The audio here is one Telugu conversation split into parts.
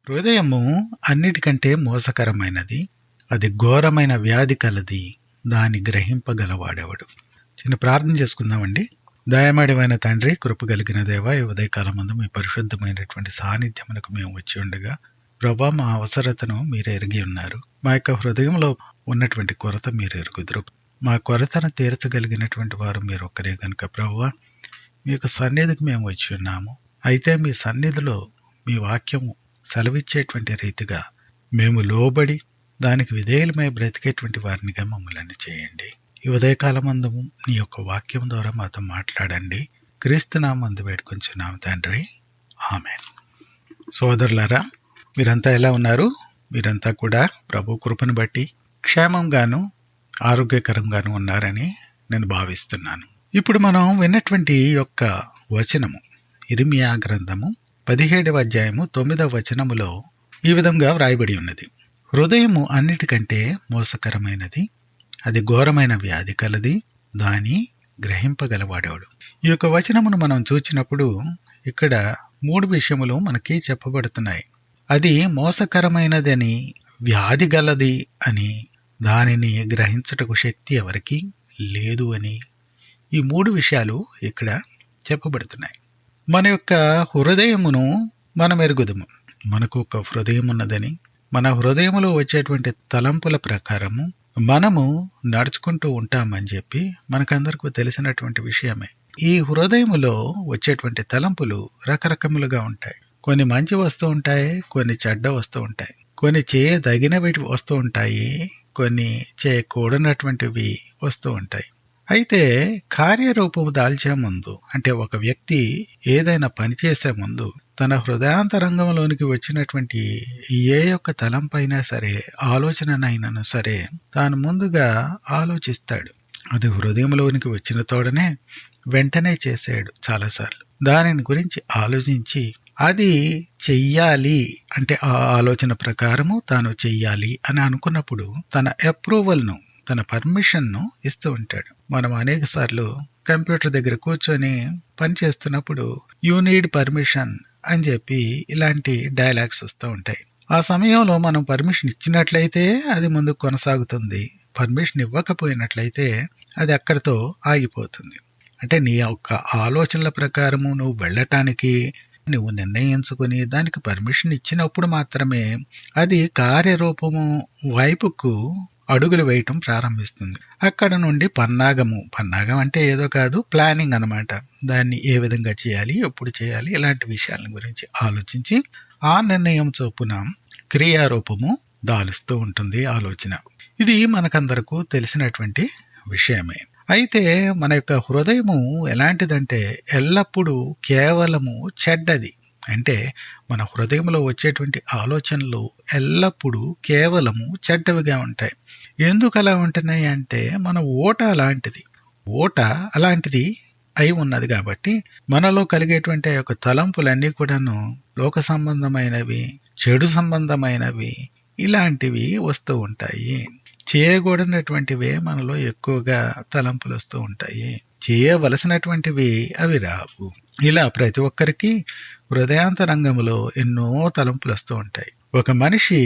హృదయము అన్నిటికంటే మోసకరమైనది, అది ఘోరమైన వ్యాధి కలది, దాని గ్రహింపగలవాడెవడు. చిన్న ప్రార్థన చేసుకుందామండి. దయామడివైన తండ్రి, కృప కలిగిన దేవ, ఈ ఉదయకాలమందు మీ పరిశుద్ధమైనటువంటి సాన్నిధ్యమునకు మేము వచ్చి ఉండగా ప్రభా, మా అవసరతను మీరు ఎరిగి ఉన్నారు. మా యొక్క హృదయంలో ఉన్నటువంటి కొరత మీరు ఎరుగుదురు. మా కొరతను తీర్చగలిగినటువంటి వారు మీరు ఒక్కరే కనుక ప్రభువా, మీ యొక్క సన్నిధికి మేము వచ్చి ఉన్నాము. అయితే మీ సన్నిధిలో మీ వాక్యము సెలవిచ్చేటువంటి రీతిగా మేము లోబడి దానికి విధేయులమై బ్రతికేటువంటి వారినిగా మమ్మల్ని చేయండి. ఈ ఉదయకాలమందు నీ యొక్క వాక్యం ద్వారా మాతో మాట్లాడండి. క్రీస్తునామందు వేడుకొంచున్నాము తండ్రి, ఆమేన్. సోదరులారా, మీరంతా ఎలా ఉన్నారు? మీరంతా కూడా ప్రభు కృపను బట్టి క్షేమంగాను ఆరోగ్యకరంగాను ఉన్నారని నేను భావిస్తున్నాను. ఇప్పుడు మనం విన్నటువంటి యొక్క వచనము ఇర్మియా గ్రంథము 17వ అధ్యాయము 9వ వచనములో ఈ విధంగా వ్రాయబడి ఉన్నది. హృదయము అన్నిటికంటే మోసకరమైనది, అది ఘోరమైన వ్యాధి కలది, దాని గ్రహింపగలవాడేవాడు. ఈ యొక్క వచనమును మనం చూచినప్పుడు ఇక్కడ 3 విషయములు మనకి చెప్పబడుతున్నాయి. అది మోసకరమైనదని, వ్యాధి గలది అని, దానిని గ్రహించుటకు శక్తి ఎవరికి లేదు అని, ఈ 3 విషయాలు ఇక్కడ చెప్పబడుతున్నాయి. మన యొక్క హృదయమును మనం ఎరుగుదుము. మనకు ఒక హృదయం ఉన్నదని, మన హృదయములో వచ్చేటువంటి తలంపుల ప్రకారము మనము నడుచుకుంటూ ఉంటామని చెప్పి మనకందరికీ తెలిసినటువంటి విషయమే. ఈ హృదయములో వచ్చేటువంటి తలంపులు రకరకములుగా ఉంటాయి. కొన్ని మంచి వస్తూ ఉంటాయి, కొన్ని చెడ్డ వస్తూ ఉంటాయి, కొన్ని చేయదగినవి వస్తూ ఉంటాయి, కొన్ని చేయకూడనటువంటివి వస్తూ ఉంటాయి. అయితే కార్యరూపము దాల్చే ముందు, అంటే ఒక వ్యక్తి ఏదైనా పని చేసే ముందు తన హృదయాంతరంగంలోనికి వచ్చినటువంటి ఏ యొక్క తలంపైనా సరే, ఆలోచననైనా సరే, తాను ముందుగా ఆలోచిస్తాడు. అది హృదయంలోనికి వచ్చిన తోడనే వెంటనే చేసాడు చాలాసార్లు. దానిని గురించి ఆలోచించి అది చెయ్యాలి అంటే ఆ ఆలోచన ప్రకారము తాను చెయ్యాలి అని అనుకున్నప్పుడు తన అప్రూవల్ను, తన పర్మిషన్ను ఇస్తూ ఉంటాడు. మనం అనేక సార్లు కంప్యూటర్ దగ్గర కూర్చొని పని చేస్తున్నప్పుడు యూ నీడ్ పర్మిషన్ అని చెప్పి ఇలాంటి డైలాగ్స్ వస్తూ ఉంటాయి. ఆ సమయంలో మనం పర్మిషన్ ఇచ్చినట్లయితే అది ముందుకు కొనసాగుతుంది, పర్మిషన్ ఇవ్వకపోయినట్లయితే అది అక్కడితో ఆగిపోతుంది. అంటే నీ యొక్క ఆలోచనల ప్రకారము నువ్వు వెళ్ళటానికి నువ్వు నిర్ణయించుకుని దానికి పర్మిషన్ ఇచ్చినప్పుడు మాత్రమే అది కార్యరూపము వైపుకు అడుగులు వేయటం ప్రారంభిస్తుంది. అక్కడ నుండి పన్నాగం అంటే ఏదో కాదు, ప్లానింగ్ అన్నమాట. దాన్ని ఏ విధంగా చేయాలి, ఎప్పుడు చేయాలి, ఇలాంటి విషయాల గురించి ఆలోచించి ఆ నిర్ణయం చొప్పున క్రియారూపము దాలుస్తూ ఉంటుంది ఆలోచన. ఇది మనకందరకు తెలిసినటువంటి విషయమే. అయితే మన యొక్క హృదయము ఎలాంటిదంటే ఎల్లప్పుడూ కేవలము చెడ్డది. అంటే మన హృదయంలో వచ్చేటువంటి ఆలోచనలు ఎల్లప్పుడూ కేవలము చెడ్డవిగా ఉంటాయి. ఎందుకు అలా ఉంటున్నాయి అంటే మన ఓట అలాంటిది. ఓట అలాంటిది అయి ఉన్నది కాబట్టి మనలో కలిగేటువంటి ఆ యొక్క తలంపులన్నీ కూడాను లోక సంబంధమైనవి, చెడు సంబంధమైనవి, ఇలాంటివి వస్తూ ఉంటాయి. చేయకూడనటువంటివే మనలో ఎక్కువగా తలంపులు వస్తూ ఉంటాయి. చేయవలసినటువంటివి అవి రావు. ఇలా ప్రతి ఒక్కరికి హృదయాంతరంగంలో ఎన్నో తలంపులు వస్తూ ఉంటాయి. ఒక మనిషి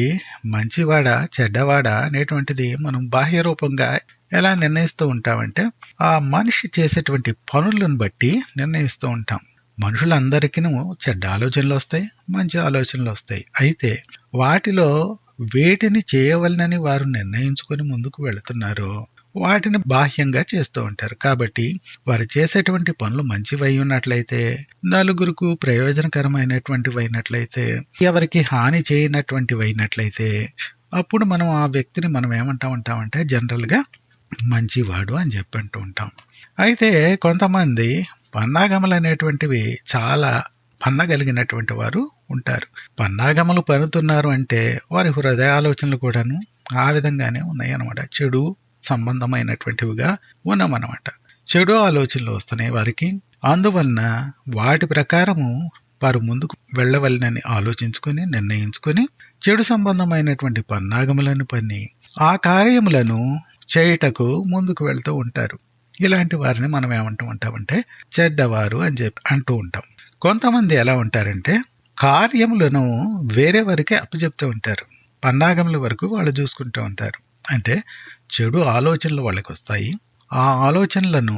మంచివాడా చెడ్డవాడా అనేటువంటిది మనం బాహ్య రూపంగా ఎలా నిర్ణయిస్తూ ఉంటామంటే ఆ మనిషి చేసేటువంటి పనులను బట్టి నిర్ణయిస్తూ ఉంటాం. మనుషులందరికీ చెడ్డ ఆలోచనలు వస్తాయి, మంచి ఆలోచనలు వస్తాయి. అయితే వాటిలో వేటిని చేయవలనని వారు నిర్ణయించుకొని ముందుకు వెళుతున్నారో వాటిని బాహ్యంగా చేస్తూ ఉంటారు. కాబట్టి వారు చేసేటువంటి పనులు మంచివై ఉన్నట్లయితే, నలుగురికి ప్రయోజనకరమైనటువంటివి అయినట్లయితే, ఎవరికి హాని చేయనటువంటివి అయినట్లయితే, అప్పుడు మనం ఆ వ్యక్తిని మనం ఏమంటామంటే జనరల్ గా మంచివాడు అని చెప్పి అంటూ ఉంటాం. అయితే కొంతమంది పన్నాగములు అనేటువంటివి చాలా పన్నగలిగినటువంటి వారు ఉంటారు. పన్నాగములు పన్నుతున్నారు అంటే వారి హృదయ ఆలోచనలు కూడాను ఆ విధంగానే ఉన్నాయి అన్నమాట. చెడు సంబంధమైనటువంటివిగా ఉన్నామన్నమాట. చెడు ఆలోచనలు వస్తున్నాయి వారికి. అందువలన వాటి ప్రకారము వారు ముందుకు వెళ్ళవలనని ఆలోచించుకొని నిర్ణయించుకొని చెడు సంబంధమైనటువంటి పన్నాగములను పన్ని ఆ కార్యములను చేయుటకు ముందుకు వెళ్తూ ఉంటారు. ఇలాంటి వారిని మనం ఏమంటూ ఉంటామంటే చెడ్డవారు అని చెప్పి అంటూ ఉంటాం. కొంతమంది ఎలా ఉంటారంటే కార్యములను వేరే వారికి అప్పచెప్తూ ఉంటారు. పన్నాగముల వరకు వాళ్ళు చూసుకుంటూ ఉంటారు. అంటే చెడు ఆలోచనలు వాళ్ళకి వస్తాయి. ఆ ఆలోచనలను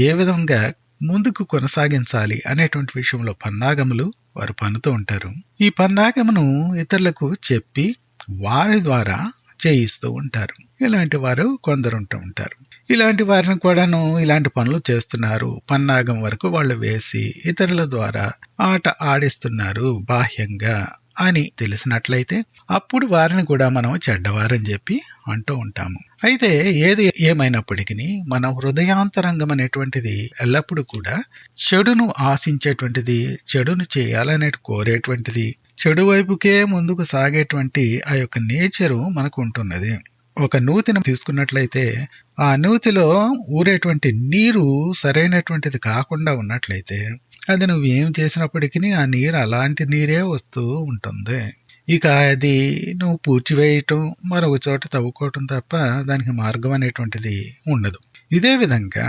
ఏ విధంగా ముందుకు కొనసాగించాలి అనేటువంటి విషయంలో పన్నాగములు వారు పన్నుతూ ఉంటారు. ఈ పన్నాగమును ఇతరులకు చెప్పి వారి ద్వారా చేయిస్తూ ఉంటారు. ఇలాంటి వారు కొందరు ఉంటూ ఉంటారు. ఇలాంటి వారిని కూడాను ఇలాంటి పనులు చేస్తున్నారు, పన్నాగం వరకు వాళ్ళు వేసి ఇతరుల ద్వారా ఆట ఆడిస్తున్నారు బాహ్యంగా అని తెలిసినట్లయితే అప్పుడు వారిని కూడా మనం చెడ్డవారని చెప్పి అంటూ ఉంటాము. అయితే ఏది ఏమైనప్పటికీ మన హృదయాంతరంగం అనేటువంటిది ఎల్లప్పుడూ కూడా చెడును ఆశించేటువంటిది, చెడును చేయాలనే కోరేటువంటిది, చెడు వైపుకే ముందుకు సాగేటువంటి ఆ యొక్క నేచరు మనకు ఉంటున్నది. ఒక నూతిని తీసుకున్నట్లయితే ఆ నూతిలో ఊరేటువంటి నీరు సరైనటువంటిది కాకుండా ఉన్నట్లయితే అది నువ్వు ఏం చేసినప్పటికీ ఆ నీరు అలాంటి నీరే వస్తూ ఉంటుంది. ఇక అది నువ్వు పూడ్చివేయటం, మరొక చోట తవ్వుకోవటం తప్ప దానికి మార్గం అనేటువంటిది ఉండదు. ఇదే విధంగా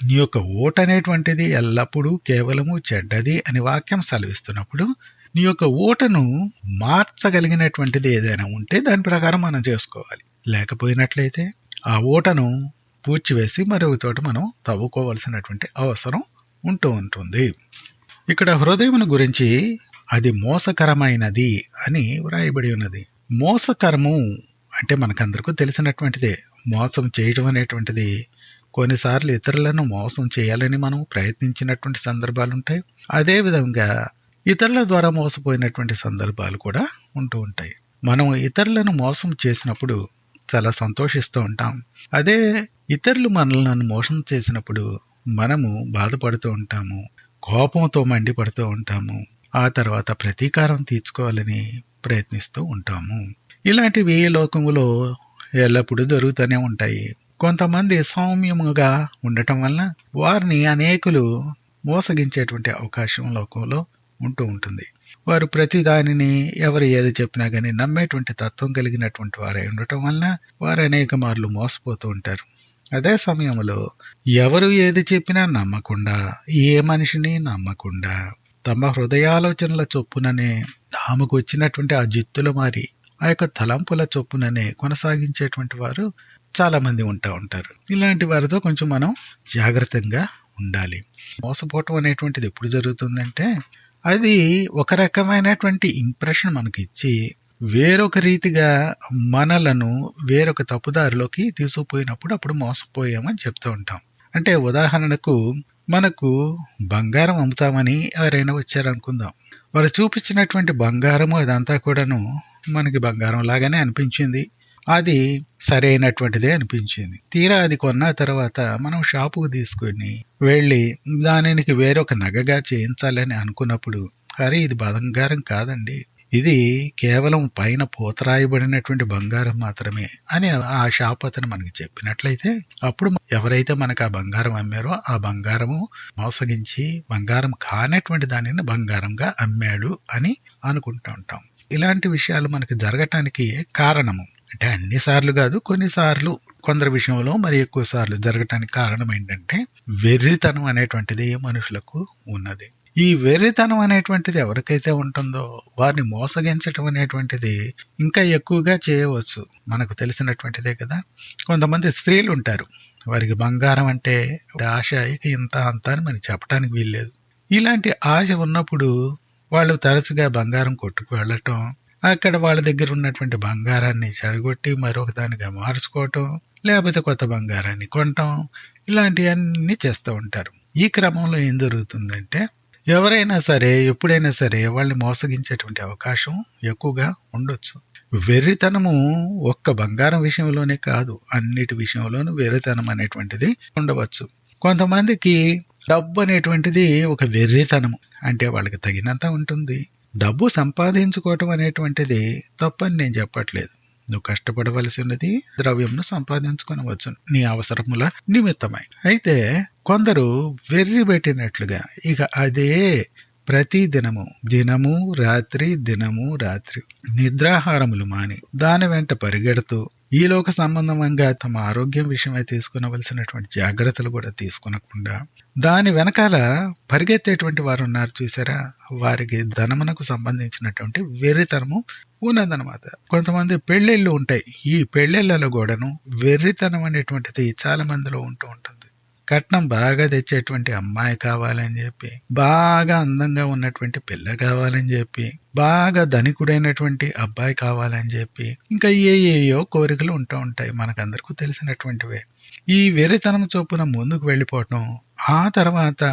నీ యొక్క ఓట అనేటువంటిది ఎల్లప్పుడూ కేవలము చెడ్డది అని వాక్యం సెలవిస్తున్నప్పుడు నీ యొక్క ఓటను మార్చగలిగినటువంటిది ఏదైనా ఉంటే దాని ప్రకారం మనం చేసుకోవాలి. లేకపోయినట్లయితే ఆ ఓటను పూడ్చివేసి మరొక చోట మనం తవ్వుకోవాల్సినటువంటి అవసరం ఉంటూ ఉంటుంది. ఇక్కడ హృదయమును గురించి అది మోసకరమైనది అని వ్రాయబడి ఉన్నది. మోసకరము అంటే మనకందరికీ తెలిసినటువంటిదే. మోసం చేయడం అనేటువంటిది కొన్నిసార్లు ఇతరులను మోసం చేయాలని మనం ప్రయత్నించినటువంటి సందర్భాలు ఉంటాయి. అదే విధంగా ఇతరుల ద్వారా మోసపోయినటువంటి సందర్భాలు కూడా ఉంటూ ఉంటాయి. మనం ఇతరులను మోసం చేసినప్పుడు చాలా సంతోషిస్తూ ఉంటాం. అదే ఇతరులు మనల్ని మోసం చేసినప్పుడు మనము బాధపడుతూ ఉంటాము, కోపంతో మండిపడుతూ ఉంటాము. ఆ తర్వాత ప్రతీకారం తీర్చుకోవాలని ప్రయత్నిస్తూ ఉంటాము. ఇలాంటివి లోకములో ఎల్లప్పుడూ జరుగుతూనే ఉంటాయి. కొంతమంది సౌమ్యముగా ఉండటం వలన వారిని అనేకులు మోసగించేటువంటి అవకాశం లోకంలో ఉంటూ ఉంటుంది. వారు ప్రతి దానిని ఎవరు ఏది చెప్పినా కానీ నమ్మేటువంటి తత్వం కలిగినటువంటి వారై ఉండటం వలన వారు అనేక మార్లు మోసపోతూ ఉంటారు. అదే సమయంలో ఎవరు ఏది చెప్పినా నమ్మకుండా, ఏ మనిషిని నమ్మకుండా తమ హృదయాలోచనల చొప్పుననే తాముకు వచ్చినటువంటి ఆ జిత్తుల మారి ఆ యొక్క తలంపుల చొప్పుననే కొనసాగించేటువంటి వారు చాలా మంది ఉంటూ ఉంటారు. ఇలాంటి వారితో కొంచెం మనం జాగ్రత్తగా ఉండాలి. మోసపోవటం అనేటువంటిది ఎప్పుడు జరుగుతుందంటే అది ఒక రకమైనటువంటి ఇంప్రెషన్ మనకి ఇచ్చి వేరొక రీతిగా మనలను వేరొక తప్పుదారిలోకి తీసుకుపోయినప్పుడు అప్పుడు మోసపోయామని చెప్తూ ఉంటాం. అంటే ఉదాహరణకు మనకు బంగారం అమ్ముతామని ఎవరైనా వచ్చారనుకుందాం. వారు చూపించినటువంటి బంగారము అదంతా కూడాను మనకి బంగారం లాగానే అనిపించింది, అది సరైనటువంటిదే అనిపించింది. తీరా అది కొన్న తర్వాత మనం షాపుకు తీసుకుని వెళ్ళి దానికి వేరొక నగగా చేయించాలని అనుకున్నప్పుడు అరే ఇది బంగారం కాదండి, ఇది కేవలం పైన పూతరాయబడినటువంటి బంగారం మాత్రమే అని ఆ షాప్ అతను మనకి చెప్పినట్లయితే అప్పుడు ఎవరైతే మనకు ఆ బంగారం అమ్మారో ఆ బంగారము మోసగించి బంగారం కానటువంటి దానిని బంగారంగా అమ్మాడు అని అనుకుంటూ ఉంటాం. ఇలాంటి విషయాలు మనకి జరగటానికి కారణము అంటే అన్నిసార్లు కాదు, కొన్నిసార్లు కొందరి విషయంలో మరి ఎక్కువ సార్లు జరగటానికి కారణం ఏంటంటే వెర్రితనం అనేటువంటిది మనుషులకు ఉన్నది. ఈ వెర్రితనం అనేటువంటిది ఎవరికైతే ఉంటుందో వారిని మోసగించటం అనేటువంటిది ఇంకా ఎక్కువగా చేయవచ్చు. మనకు తెలిసినటువంటిదే కదా. కొంతమంది స్త్రీలు ఉంటారు, వారికి బంగారం అంటే ఆశ ఇంత అంత అని మనకి చెప్పడానికి వీల్లేదు. ఇలాంటి ఆశ ఉన్నప్పుడు వాళ్ళు తరచుగా బంగారం కొట్టుకు వెళ్ళటం, అక్కడ వాళ్ళ దగ్గర ఉన్నటువంటి బంగారాన్ని చెడగొట్టి మరొక దానిగా మార్చుకోవటం, లేకపోతే కొత్త బంగారాన్ని కొనటం, ఇలాంటివన్నీ చేస్తూ ఉంటారు. ఈ క్రమంలో ఏం జరుగుతుందంటే ఎవరైనా సరే ఎప్పుడైనా సరే వాళ్ళని మోసగించేటువంటి అవకాశం ఎక్కువగా ఉండొచ్చు. వెర్రితనము ఒక్క బంగారం విషయంలోనే కాదు, అన్నిటి విషయంలోనూ వెర్రితనం అనేటువంటిది ఉండవచ్చు. కొంతమందికి డబ్బు అనేటువంటిది ఒక వెర్రితనము, అంటే వాళ్ళకి తగినంత ఉంటుంది. డబ్బు సంపాదించుకోవటం అనేటువంటిది తప్పని నేను చెప్పట్లేదు. నువ్వు కష్టపడవలసి ఉన్నది ద్రవ్యంను సంపాదించుకొనవచ్చు నీ అవసరముల నిమిత్తమై. అయితే కొందరు వెర్రి పెట్టినట్లుగా ఇక అదే ప్రతి దినము రాత్రి నిద్రాహారములు మాని దాని వెంట పరిగెడుతూ ఈ లోక సంబంధంగా తమ ఆరోగ్యం విషయమై తీసుకునవలసినటువంటి జాగ్రత్తలు కూడా తీసుకునకుండా దాని వెనకాల పరిగెత్తేటువంటి వారు ఉన్నారు చూసారా, వారికి ధనమునకు సంబంధించినటువంటి వెర్రితనము ఉన్నదనమాట. కొంతమంది పెళ్లిళ్ళు ఉంటాయి. ఈ పెళ్లిళ్లలో కూడాను వెర్రితనం అనేటువంటిది చాలా మందిలో ఉంటూ ఉంటుంది. కట్నం బాగా తెచ్చేటువంటి అమ్మాయి కావాలని చెప్పి, బాగా అందంగా ఉన్నటువంటి పిల్ల కావాలని చెప్పి, బాగా ధనికుడైనటువంటి అబ్బాయి కావాలని చెప్పి, ఇంకా ఏయో కోరికలు ఉంటూ ఉంటాయి, మనకందరికీ తెలిసినటువంటివే. ఈ వెర్రితనం చొప్పున ముందుకు వెళ్ళిపోవటం, ఆ తర్వాత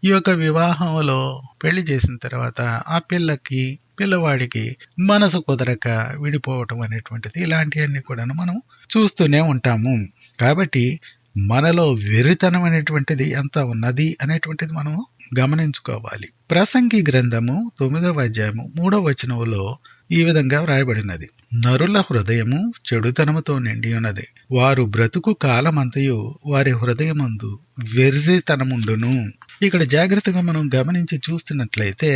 ఈ యొక్క వివాహంలో పెళ్లి చేసిన తర్వాత ఆ పిల్లవాడికి మనసు కుదరక విడిపోవటం అనేటువంటిది, ఇలాంటివన్నీ కూడా మనం చూస్తూనే ఉంటాము. కాబట్టి మనలో వెర్రితనం అనేటువంటిది ఎంత ఉన్నది అనేటువంటిది మనం గమనించుకోవాలి. ప్రసంగి గ్రంథము 9వ అధ్యాయము 3వ వచనములో ఈ విధంగా వ్రాయబడినది: నరుల హృదయము చెడుతనముతో నిండి ఉన్నది, వారు బ్రతుకు కాలమంతయు వారి హృదయమందు వెర్రితనముండును. ఇక్కడ జాగ్రత్తగా మనం గమనించి చూస్తున్నట్లయితే,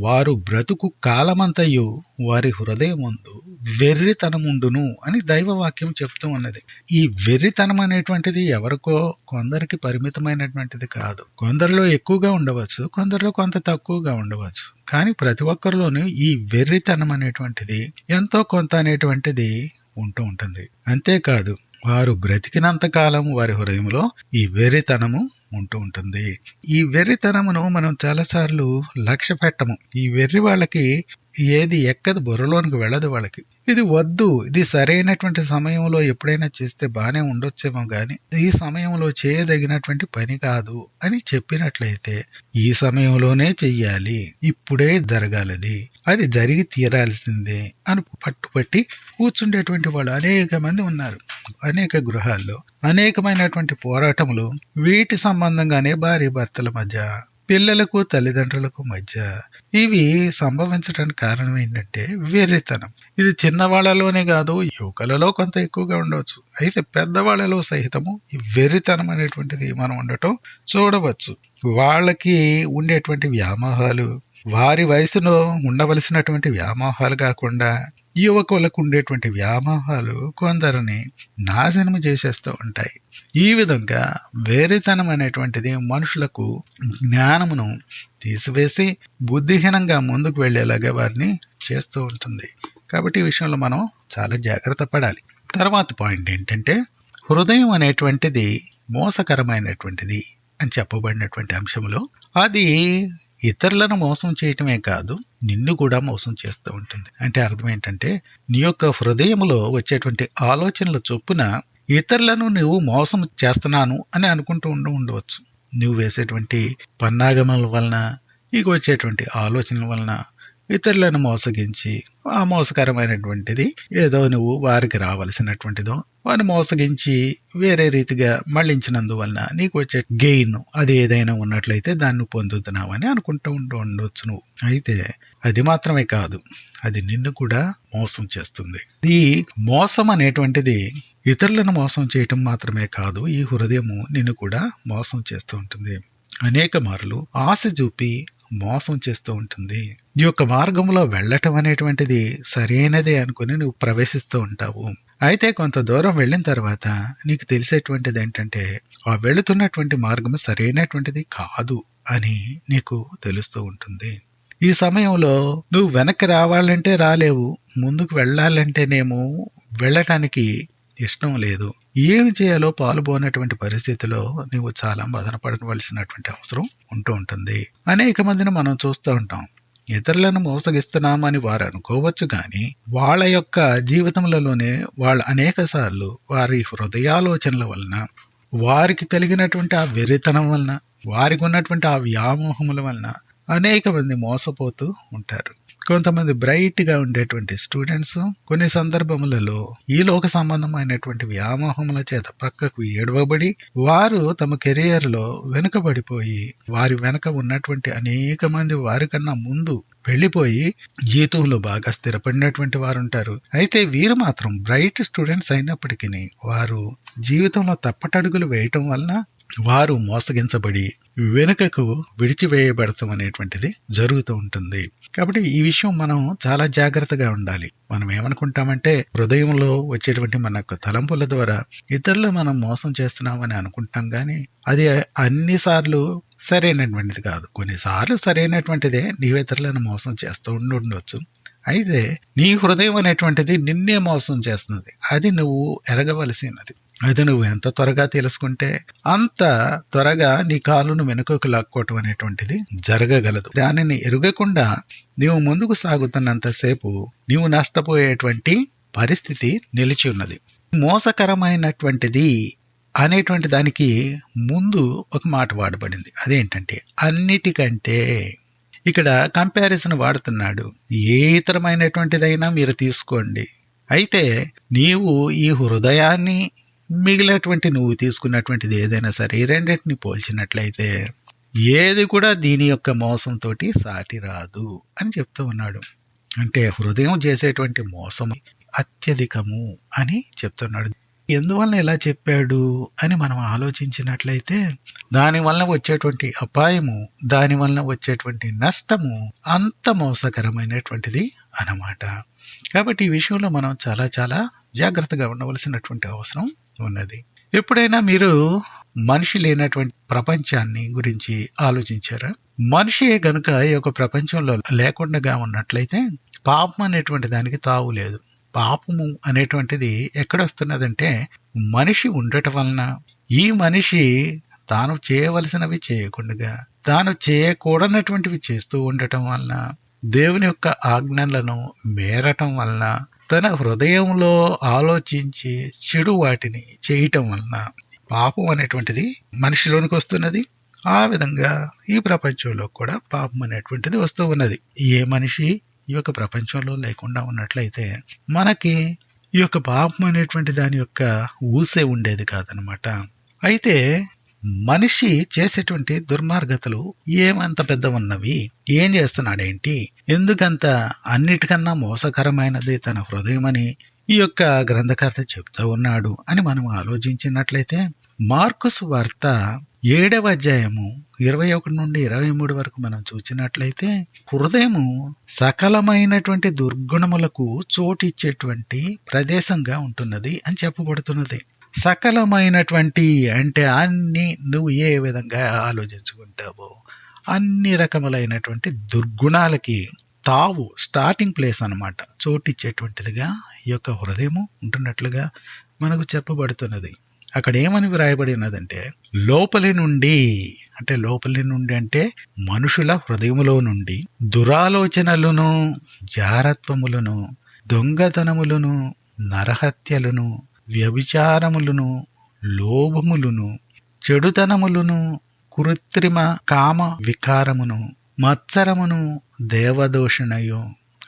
వారు బ్రతుకు కాలమంతయు వారి హృదయమందు వెర్రితనముండును అని దైవవాక్యం చెప్తూ ఉన్నది. ఈ వెర్రితనం అనేటువంటిది ఎవరికో కొందరికి పరిమితమైనటువంటిది కాదు. కొందరిలో ఎక్కువగా ఉండవచ్చు, కొందరిలో కొంత తక్కువగా ఉండవచ్చు. కానీ ప్రతి ఒక్కరిలోనూ ఈ వెర్రితనం అనేటువంటిది ఎంతో కొంత అనేటువంటిది ఉంటూ ఉంటుంది. అంతేకాదు, వారు బ్రతికినంత కాలం వారి హృదయంలో ఈ వెర్రితనము ఉంటూ ఉంటుంది. ఈ వెర్రితనమును మనం చాలాసార్లు లక్ష్య పెట్టము. ఈ వెర్రి వాళ్ళకి ఏది ఎక్కదు, బుర్రలోనికి వెళ్ళదు వాళ్ళకి. ఇది వద్దు, ఇది సరైనటువంటి సమయంలో ఎప్పుడైనా చేస్తే బానే ఉండొచ్చేమో గాని ఈ సమయంలో చేయదగినటువంటి పని కాదు అని చెప్పినట్లయితే ఈ సమయంలోనే చెయ్యాలి, ఇప్పుడే జరగాలది, అది జరిగి తీరాల్సిందే అని పట్టుపట్టి కూర్చుండేటువంటి వాళ్ళు అనేక మంది ఉన్నారు. అనేక గృహాల్లో అనేకమైనటువంటి పోరాటములు వీటి సంబంధంగానే భార్య భర్తల మధ్య, పిల్లలకు తల్లిదండ్రులకు మధ్య ఇవి సంభవించడానికి కారణం ఏంటంటే వెర్రితనం. ఇది చిన్నవాళ్లలోనే కాదు, యువకులలో కొంత ఎక్కువగా ఉండవచ్చు. అయితే పెద్దవాళ్లలో సహితము ఈ వెర్రితనం అనేటువంటిది మనం ఉండటం చూడవచ్చు. వాళ్ళకి ఉండేటువంటి వ్యామోహాలు వారి వయసులో ఉండవలసినటువంటి వ్యామోహాలు కాకుండా యువకులకు ఉండేటువంటి వ్యామోహాలు కొందరిని నాశనం చేసేస్తూ ఉంటాయి. ఈ విధంగా వేరేతనం అనేటువంటిది మనుషులకు జ్ఞానమును తీసివేసి బుద్ధిహీనంగా ముందుకు వెళ్లేలాగా వారిని చేస్తూ ఉంటుంది. కాబట్టి ఈ విషయంలో మనం చాలా జాగ్రత్త పడాలి. తర్వాత పాయింట్ ఏంటంటే, హృదయం అనేటువంటిది మోసకరమైనటువంటిది అని చెప్పబడినటువంటి అంశంలో అది ఇతరులను మోసం చేయటమే కాదు, నిన్ను కూడా మోసం చేస్తూ ఉంటుంది. అంటే అర్థం ఏంటంటే, నీ యొక్క హృదయంలో వచ్చేటువంటి ఆలోచనల చొప్పున ఇతరులను నువ్వు మోసం చేస్తున్నాను అని అనుకుంటూ ఉండవచ్చు. నువ్వు వేసేటువంటి పన్నాగముల వలన, నీకు వచ్చేటువంటి ఆలోచనల వలన ఇతరులను మోసగించి ఆ మోసకరమైనటువంటిది ఏదో నువ్వు వారికి రావలసినటువంటిదో వారిని మోసగించి వేరే రీతిగా మళ్లించినందువలన నీకు వచ్చే గెయిన్ అది ఏదైనా ఉన్నట్లయితే దాన్ని పొందుతున్నావని అనుకుంటూ ఉండవచ్చు నువ్వు. అయితే అది మాత్రమే కాదు, అది నిన్ను కూడా మోసం చేస్తుంది. ఈ మోసం అనేటువంటిది ఇతరులను మోసం చేయటం మాత్రమే కాదు, ఈ హృదయము నిన్ను కూడా మోసం చేస్తూ ఉంటుంది. అనేక మార్లు ఆశ చూపి మోసం చేస్తూ ఉంటుంది. ఈ యొక్క మార్గంలో వెళ్ళటం అనేటువంటిది సరైనదే అనుకుని నువ్వు ప్రవేశిస్తూ ఉంటావు. అయితే కొంత దూరం వెళ్ళిన తర్వాత నీకు తెలిసేటువంటిది ఏంటంటే, ఆ వెళుతున్నటువంటి మార్గం సరైనటువంటిది కాదు అని నీకు తెలుస్తూ ఉంటుంది. ఈ సమయంలో నువ్వు వెనక్కి రావాలంటే రాలేవు, ముందుకు వెళ్ళాలంటేనేమో వెళ్ళటానికి ఇష్టం లేదు. ఏమి చేయాలో పాలుపోనటువంటి పరిస్థితిలో నువ్వు చాలా బాధపడవలసినటువంటి అవసరం ఉంటూ ఉంటుంది. అనేక మందిని మనం చూస్తూ ఉంటాం. ఇతరులను మోసగిస్తున్నామని వారు అనుకోవచ్చు, కానీ వాళ్ళ యొక్క జీవితంలోనే వాళ్ళు అనేక సార్లు వారి హృదయాలోచనల వలన, వారికి కలిగినటువంటి ఆ వెర్రితనం వలన, వారికి ఉన్నటువంటి ఆ వ్యామోహముల వలన అనేక మంది మోసపోతూ ఉంటారు. కొంతమంది బ్రైట్ గా ఉండేటువంటి స్టూడెంట్స్ కొన్ని సందర్భములలో ఈ లోక సంబంధమైనటువంటి వ్యామోహముల చేత పక్కకు ఏడవబడి వారు తమ కెరియర్ లో వెనుకబడిపోయి వారి వెనక ఉన్నటువంటి అనేక మంది వారికన్నా ముందు వెళ్లిపోయి జీవితంలో బాగా స్థిరపడినటువంటి వారు ఉంటారు. అయితే వీరు మాత్రం బ్రైట్ స్టూడెంట్స్ అయినప్పటికీ వారు జీవితంలో తప్పటడుగులు వేయటం వలన వారు మోసగించబడి వెనుకకు విడిచివేయబడతాం అనేటువంటిది జరుగుతూ ఉంటుంది. కాబట్టి ఈ విషయం మనం చాలా జాగ్రత్తగా ఉండాలి. మనం ఏమనుకుంటామంటే హృదయంలో వచ్చేటువంటి మన యొక్క తలంపుల ద్వారా ఇతరులు మనం మోసం చేస్తున్నామని అనుకుంటాం, కానీ అది అన్నిసార్లు సరైనటువంటిది కాదు. కొన్నిసార్లు సరైనటువంటిదే, నీవు ఇతరులను మోసం చేస్తూ ఉండొచ్చు. అయితే నీ హృదయం అనేటువంటిది నిన్నే మోసం చేస్తుంది. అది నువ్వు ఎరగవలసినది. అది నువ్వు ఎంత త్వరగా తెలుసుకుంటే అంత త్వరగా నీ కాలును వెనుకకు లాక్కోవటం అనేటువంటిది జరగగలదు. దానిని ఎరుగకుండా నీవు ముందుకు సాగుతున్నంతసేపు నీవు నష్టపోయేటువంటి పరిస్థితి నిలిచి ఉన్నది. మోసకరమైనటువంటిది అనేటువంటి దానికి ముందు ఒక మాట వాడబడింది. అదేంటంటే అన్నిటికంటే. ఇక్కడ కంపారిజన్ వాడుతున్నాడు. ఏ ఇతరమైనటువంటిదైనా మీరు తీసుకోండి, అయితే నీవు ఈ హృదయాన్ని మిగిలినటువంటి నువ్వు తీసుకున్నటువంటిది ఏదైనా సరే ఈ రెండింటిని పోల్చినట్లయితే ఏది కూడా దీని యొక్క మోసంతో సాటి రాదు అని చెప్తూ ఉన్నాడు. అంటే హృదయం చేసేటువంటి మోసం అత్యధికము అని చెప్తున్నాడు. ఎందువల్ల ఇలా చెప్పాడు అని మనం ఆలోచించినట్లయితే దానివల్ల వచ్చేటువంటి అపాయము, దానివల్ల వచ్చేటువంటి నష్టము అంత మోసకరమైనటువంటిది అన్నమాట. కాబట్టి ఈ విషయంలో మనం చాలా చాలా జాగ్రత్తగా ఉండవలసినటువంటి అవసరం ఉన్నది. ఎప్పుడైనా మీరు మనిషి లేనటువంటి ప్రపంచాన్ని గురించి ఆలోచించారా? మనిషి గనుక ఈ యొక్క ప్రపంచంలో లేకుండా ఉన్నట్లయితే పాపం అనేటువంటి దానికి తావు లేదు. పాపము అనేటువంటిది ఎక్కడొస్తున్నదంటే మనిషి ఉండటం వలన, ఈ మనిషి తాను చేయవలసినవి చేయకుండా తాను చేయకూడనటువంటివి చేస్తూ ఉండటం వలన, దేవుని యొక్క ఆజ్ఞలను మేరటం వలన, తన హృదయంలో ఆలోచించి చెడు వాటిని చేయటం వలన పాపం అనేటువంటిది మనిషిలోనికి వస్తున్నది. ఆ విధంగా ఈ ప్రపంచంలో కూడా పాపం అనేటువంటిది వస్తూ ఉన్నది. ఏ మనిషి ఈ యొక్క ప్రపంచంలో లేకుండా ఉన్నట్లయితే మనకి ఈ యొక్క పాపం అనేటువంటి దాని యొక్క ఊసే ఉండేది కాదనమాట. అయితే మనిషి చేసేటువంటి దుర్మార్గతలు ఏమంత పెద్ద ఉన్నవి, ఏం చేస్తున్నాడేంటి, ఎందుకంత అన్నిటికన్నా మోసకరమైనది తన హృదయం అని ఈ యొక్క గ్రంథకర్త చెప్తా ఉన్నాడు అని మనం ఆలోచించినట్లయితే మార్కు సువార్త 7వ అధ్యాయము 21 నుండి 23 వరకు మనం చూసినట్లయితే హృదయము సకలమైనటువంటి దుర్గుణములకు చోటిచ్చేటువంటి ప్రదేశంగా ఉంటున్నది అని చెప్పబడుతున్నది. సకలమైనటువంటి అంటే అన్ని నువ్వు ఏ విధంగా ఆలోచించుకుంటావో అన్ని రకములైనటువంటి దుర్గుణాలకి తావు, స్టార్టింగ్ ప్లేస్ అన్నమాట, చోటిచ్చేటువంటిదిగా ఈ యొక్క హృదయము ఉంటున్నట్లుగా మనకు చెప్పబడుతున్నది. అక్కడ ఏమని వ్రాయబడి ఉన్నదంటే లోపలి నుండి అంటే మనుషుల హృదయములో నుండి దురాలోచనలను, జారత్వములను, దొంగతనములను, నరహత్యలను, వ్యభిచారములను, లోభములను, చెడుతనములను, కృత్రిమ కామ వికారమును, మత్సరమును, దేవదూషణయు,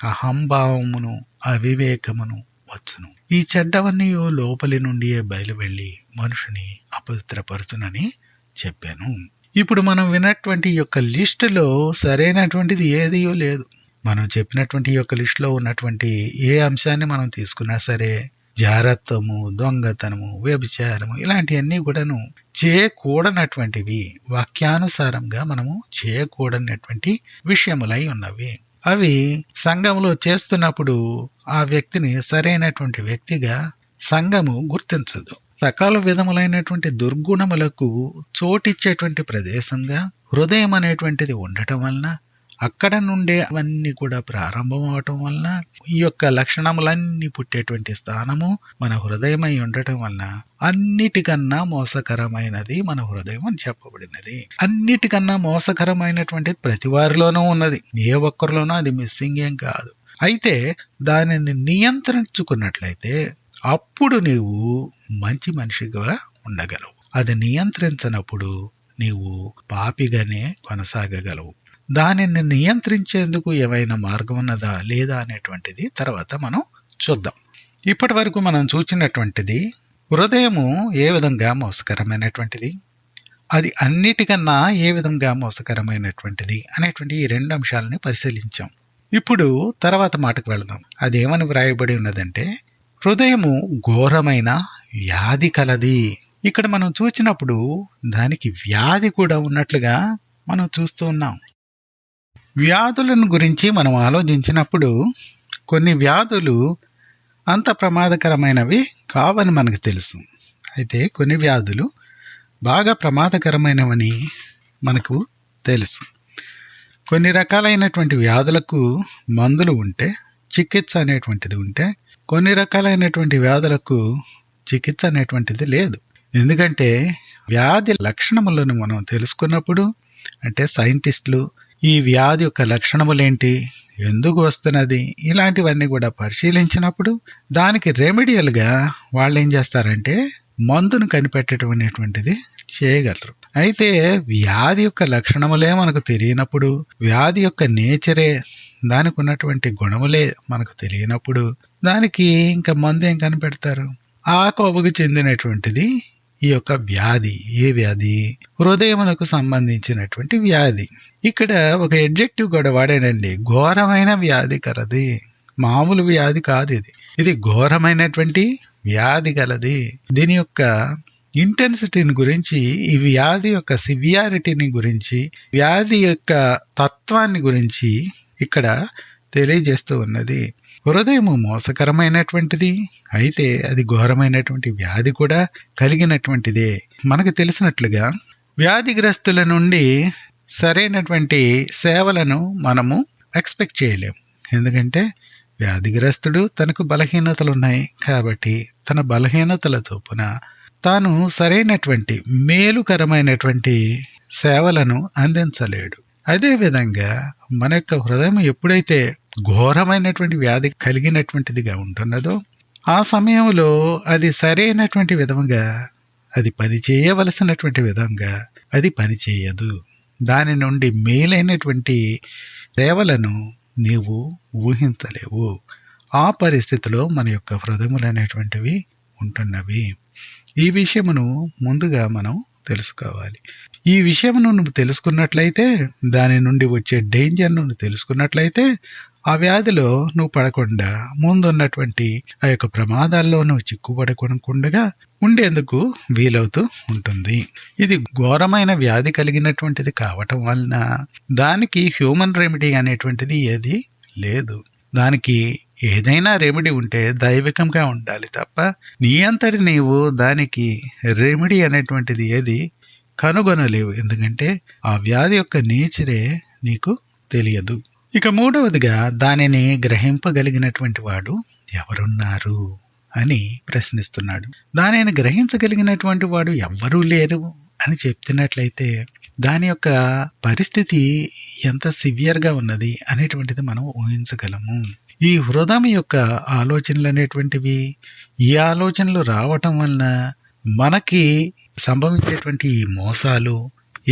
అహంభావమును, అవివేకమును వచ్చును. ఈ చెడ్డవన్నీ లోపలి నుండి బయలువెళ్ళి మనుషుని అపవిత్రపరచునని చెప్పాను. ఇప్పుడు మనం విన్నటువంటి ఈ యొక్క లిస్టులో సరైనటువంటిది ఏదియో లేదు. మనం చెప్పినటువంటి ఈ యొక్క లిస్టులో ఉన్నటువంటి ఏ అంశాన్ని మనం తీసుకున్నా సరే జారత్వము, దొంగతనము, వ్యభిచారము ఇలాంటివన్నీ కూడాను చేయకూడనటువంటివి, వాక్యానుసారంగా మనము చేయకూడనటువంటి విషయములై ఉన్నవి. అవి సంఘంలో చేస్తున్నప్పుడు ఆ వ్యక్తిని సరైనటువంటి వ్యక్తిగా సంఘము గుర్తించదు. సకల విధములైనటువంటి దుర్గుణములకు చోటిచ్చేటువంటి ప్రదేశంగా హృదయం అనేటువంటిది ఉండటం వలన, అక్కడ నుండే అవన్నీ కూడా ప్రారంభం అవటం వలన, ఈ యొక్క లక్షణములన్నీ పుట్టేటువంటి స్థానము మన హృదయమై ఉండటం వలన అన్నిటికన్నా మోసకరమైనది మన హృదయం అని చెప్పబడినది. అన్నిటికన్నా మోసకరమైనటువంటి ప్రతి వారిలోనూ ఉన్నది, ఏ ఒక్కరిలోనూ అది మిస్సింగ్ ఏం కాదు. అయితే దానిని నియంత్రించుకున్నట్లయితే అప్పుడు నీవు మంచి మనిషిగా ఉండగలవు. అది నియంత్రించినప్పుడు నీవు పాపిగానే కొనసాగగలవు. దానిని నియంత్రించేందుకు ఏమైనా మార్గం ఉన్నదా లేదా అనేటువంటిది తర్వాత మనం చూద్దాం. ఇప్పటి వరకు మనం చూచినటువంటిది హృదయము ఏ విధంగా మోసకరమైనటువంటిది, అది అన్నిటికన్నా ఏ విధంగా మోసకరమైనటువంటిది అనేటువంటి ఈ 2 అంశాలని పరిశీలించాం. ఇప్పుడు తర్వాత మాటకు వెళదాం. అదేమని వ్రాయబడి ఉన్నదంటే హృదయము ఘోరమైన వ్యాధి కలది. ఇక్కడ మనం చూసినప్పుడు దానికి వ్యాధి కూడా ఉన్నట్లుగా మనం చూస్తూ ఉన్నాం. వ్యాధులను గురించి మనం ఆలోచించినప్పుడు కొన్ని వ్యాధులు అంత ప్రమాదకరమైనవి కావని మనకు తెలుసు. అయితే కొన్ని వ్యాధులు బాగా ప్రమాదకరమైనవని మనకు తెలుసు. కొన్ని రకాలైనటువంటి వ్యాధులకు మందులు ఉంటే, చికిత్స అనేటువంటిది ఉంటే, కొన్ని రకాలైనటువంటి వ్యాధులకు చికిత్స అనేటువంటిది లేదు. ఎందుకంటే వ్యాధి లక్షణములను మనం తెలుసుకున్నప్పుడు, అంటే సైంటిస్టులు ఈ వ్యాధి యొక్క లక్షణములేంటి, ఎందుకు వస్తున్నది, ఇలాంటివన్నీ కూడా పరిశీలించినప్పుడు దానికి రెమెడియల్గా వాళ్ళు ఏం చేస్తారంటే మందును కనిపెట్టడం అనేటువంటిది చేయగలరు. అయితే వ్యాధి యొక్క లక్షణములే మనకు తెలియనప్పుడు, వ్యాధి యొక్క నేచరే, దానికి ఉన్నటువంటి గుణములే మనకు తెలియనప్పుడు దానికి ఇంకా మందు ఏం కనిపెడతారు? ఆ కోవకు చెందినటువంటిది ఈ యొక్క వ్యాధి. ఏ వ్యాధి? హృదయమునకు సంబంధించినటువంటి వ్యాధి. ఇక్కడ ఒక ఎడ్జెక్టివ్ కూడా వాడాడండి, ఘోరమైన వ్యాధి కలది. మామూలు వ్యాధి కాదు ఇది, ఇది ఘోరమైనటువంటి వ్యాధి గలది. దీని యొక్క ఇంటెన్సిటీని గురించి, ఈ వ్యాధి యొక్క సివియారిటీని గురించి, వ్యాధి యొక్క తత్వాన్ని గురించి ఇక్కడ తెలియజేస్తూ ఉన్నది. హృదయము మోసకరమైనటువంటిది, అయితే అది ఘోరమైనటువంటి వ్యాధి కూడా కలిగినటువంటిదే. మనకు తెలిసినట్లుగా వ్యాధిగ్రస్తుల నుండి సరైనటువంటి సేవలను మనము ఎక్స్పెక్ట్ చేయలేము. ఎందుకంటే వ్యాధిగ్రస్తుడు తనకు బలహీనతలు ఉన్నాయి కాబట్టి తన బలహీనతల చొప్పున తాను సరైనటువంటి మేలుకరమైనటువంటి సేవలను అందించలేడు. అదేవిధంగా మన యొక్క హృదయం ఎప్పుడైతే ఘోరమైనటువంటి వ్యాధి కలిగినటువంటిదిగా ఉంటున్నదో ఆ సమయంలో అది సరైనటువంటి విధంగా, అది పని చేయవలసినటువంటి విధంగా అది పని చేయదు. దాని నుండి మేలైనటువంటి సేవలను నీవు ఊహించలేవు. ఆ పరిస్థితిలో మన యొక్క హృదయములు అనేటువంటివి ఉంటున్నవి. ఈ విషయమును ముందుగా మనం తెలుసుకోవాలి. ఈ విషయమును నువ్వు తెలుసుకున్నట్లయితే, దాని నుండి వచ్చే డేంజర్ను నువ్వు తెలుసుకున్నట్లయితే, ఆ వ్యాధిలో నువ్వు పడకుండా, ముందున్నటువంటి ఆ యొక్క ప్రమాదాల్లో నువ్వు చిక్కుపడకుండా ఉండేందుకు వీలవుతూ ఉంటుంది. ఇది ఘోరమైన వ్యాధి కలిగినటువంటిది కావటం వలన దానికి హ్యూమన్ రెమెడీ అనేటువంటిది ఏది లేదు. దానికి ఏదైనా రెమెడీ ఉంటే దైవికంగా ఉండాలి తప్ప నీ అంతటి నీవు దానికి రెమెడీ అనేటువంటిది ఏది కనుగొనలేవు. ఎందుకంటే ఆ వ్యాధి యొక్క నేచరే నీకు తెలియదు. ఇక మూడవదిగా, దానిని గ్రహింపగలిగినటువంటి వాడు ఎవరున్నారు అని ప్రశ్నిస్తున్నాడు. దానిని గ్రహించగలిగినటువంటి వాడు ఎవ్వరూ లేరు అని చెప్తున్నట్లయితే దాని యొక్క పరిస్థితి ఎంత సివియర్గా ఉన్నది అనేటువంటిది మనం ఊహించగలము. ఈ హృదయం యొక్క ఆలోచనలు అనేటువంటివి, ఈ ఆలోచనలు రావటం వలన మనకి సంభవించేటువంటి ఈ మోసాలు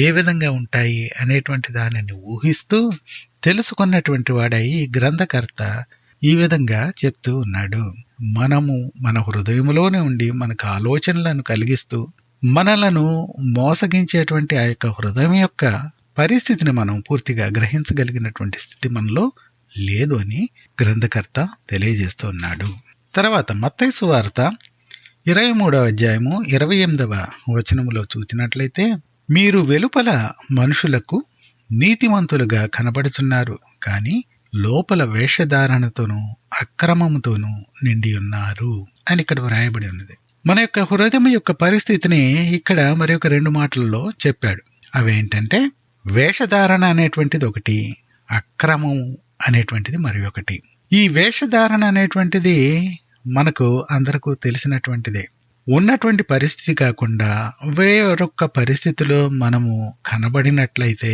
ఏ విధంగా ఉంటాయి అనేటువంటి దానిని ఊహిస్తూ తెలుసుకున్నటువంటి వాడై గ్రంథకర్త ఈ విధంగా చెప్తూ ఉన్నాడు. మనము మన హృదయములోనే ఉండి మనకు ఆలోచనలను కలిగిస్తూ మనలను మోసగించేటువంటి ఆ యొక్క హృదయం యొక్క పరిస్థితిని మనం పూర్తిగా గ్రహించగలిగినటువంటి స్థితి మనలో లేదు అని గ్రంథకర్త తెలియజేస్తూ ఉన్నాడు. తర్వాత మత్తయి సువార్త 23వ అధ్యాయము 28వ వచనములో చూసినట్లయితే, మీరు వెలుపల మనుషులకు నీతిమంతులుగా కనబడుచున్నారు, కానీ లోపల వేషధారణతోనూ అక్రమముతోనూ నిండి ఉన్నారు అని ఇక్కడ వ్రాయబడి ఉన్నది. మన యొక్క హృదయం యొక్క పరిస్థితిని ఇక్కడ మరి ఒక 2 మాటల్లో చెప్పాడు. అవేంటంటే వేషధారణ అనేటువంటిది ఒకటి, అక్రమం అనేటువంటిది మరి ఒకటి. ఈ వేషధారణ అనేటువంటిది మనకు అందరకు తెలిసినటువంటిదే. ఉన్నటువంటి పరిస్థితి కాకుండా వేరొక పరిస్థితిలో మనము కనబడినట్లయితే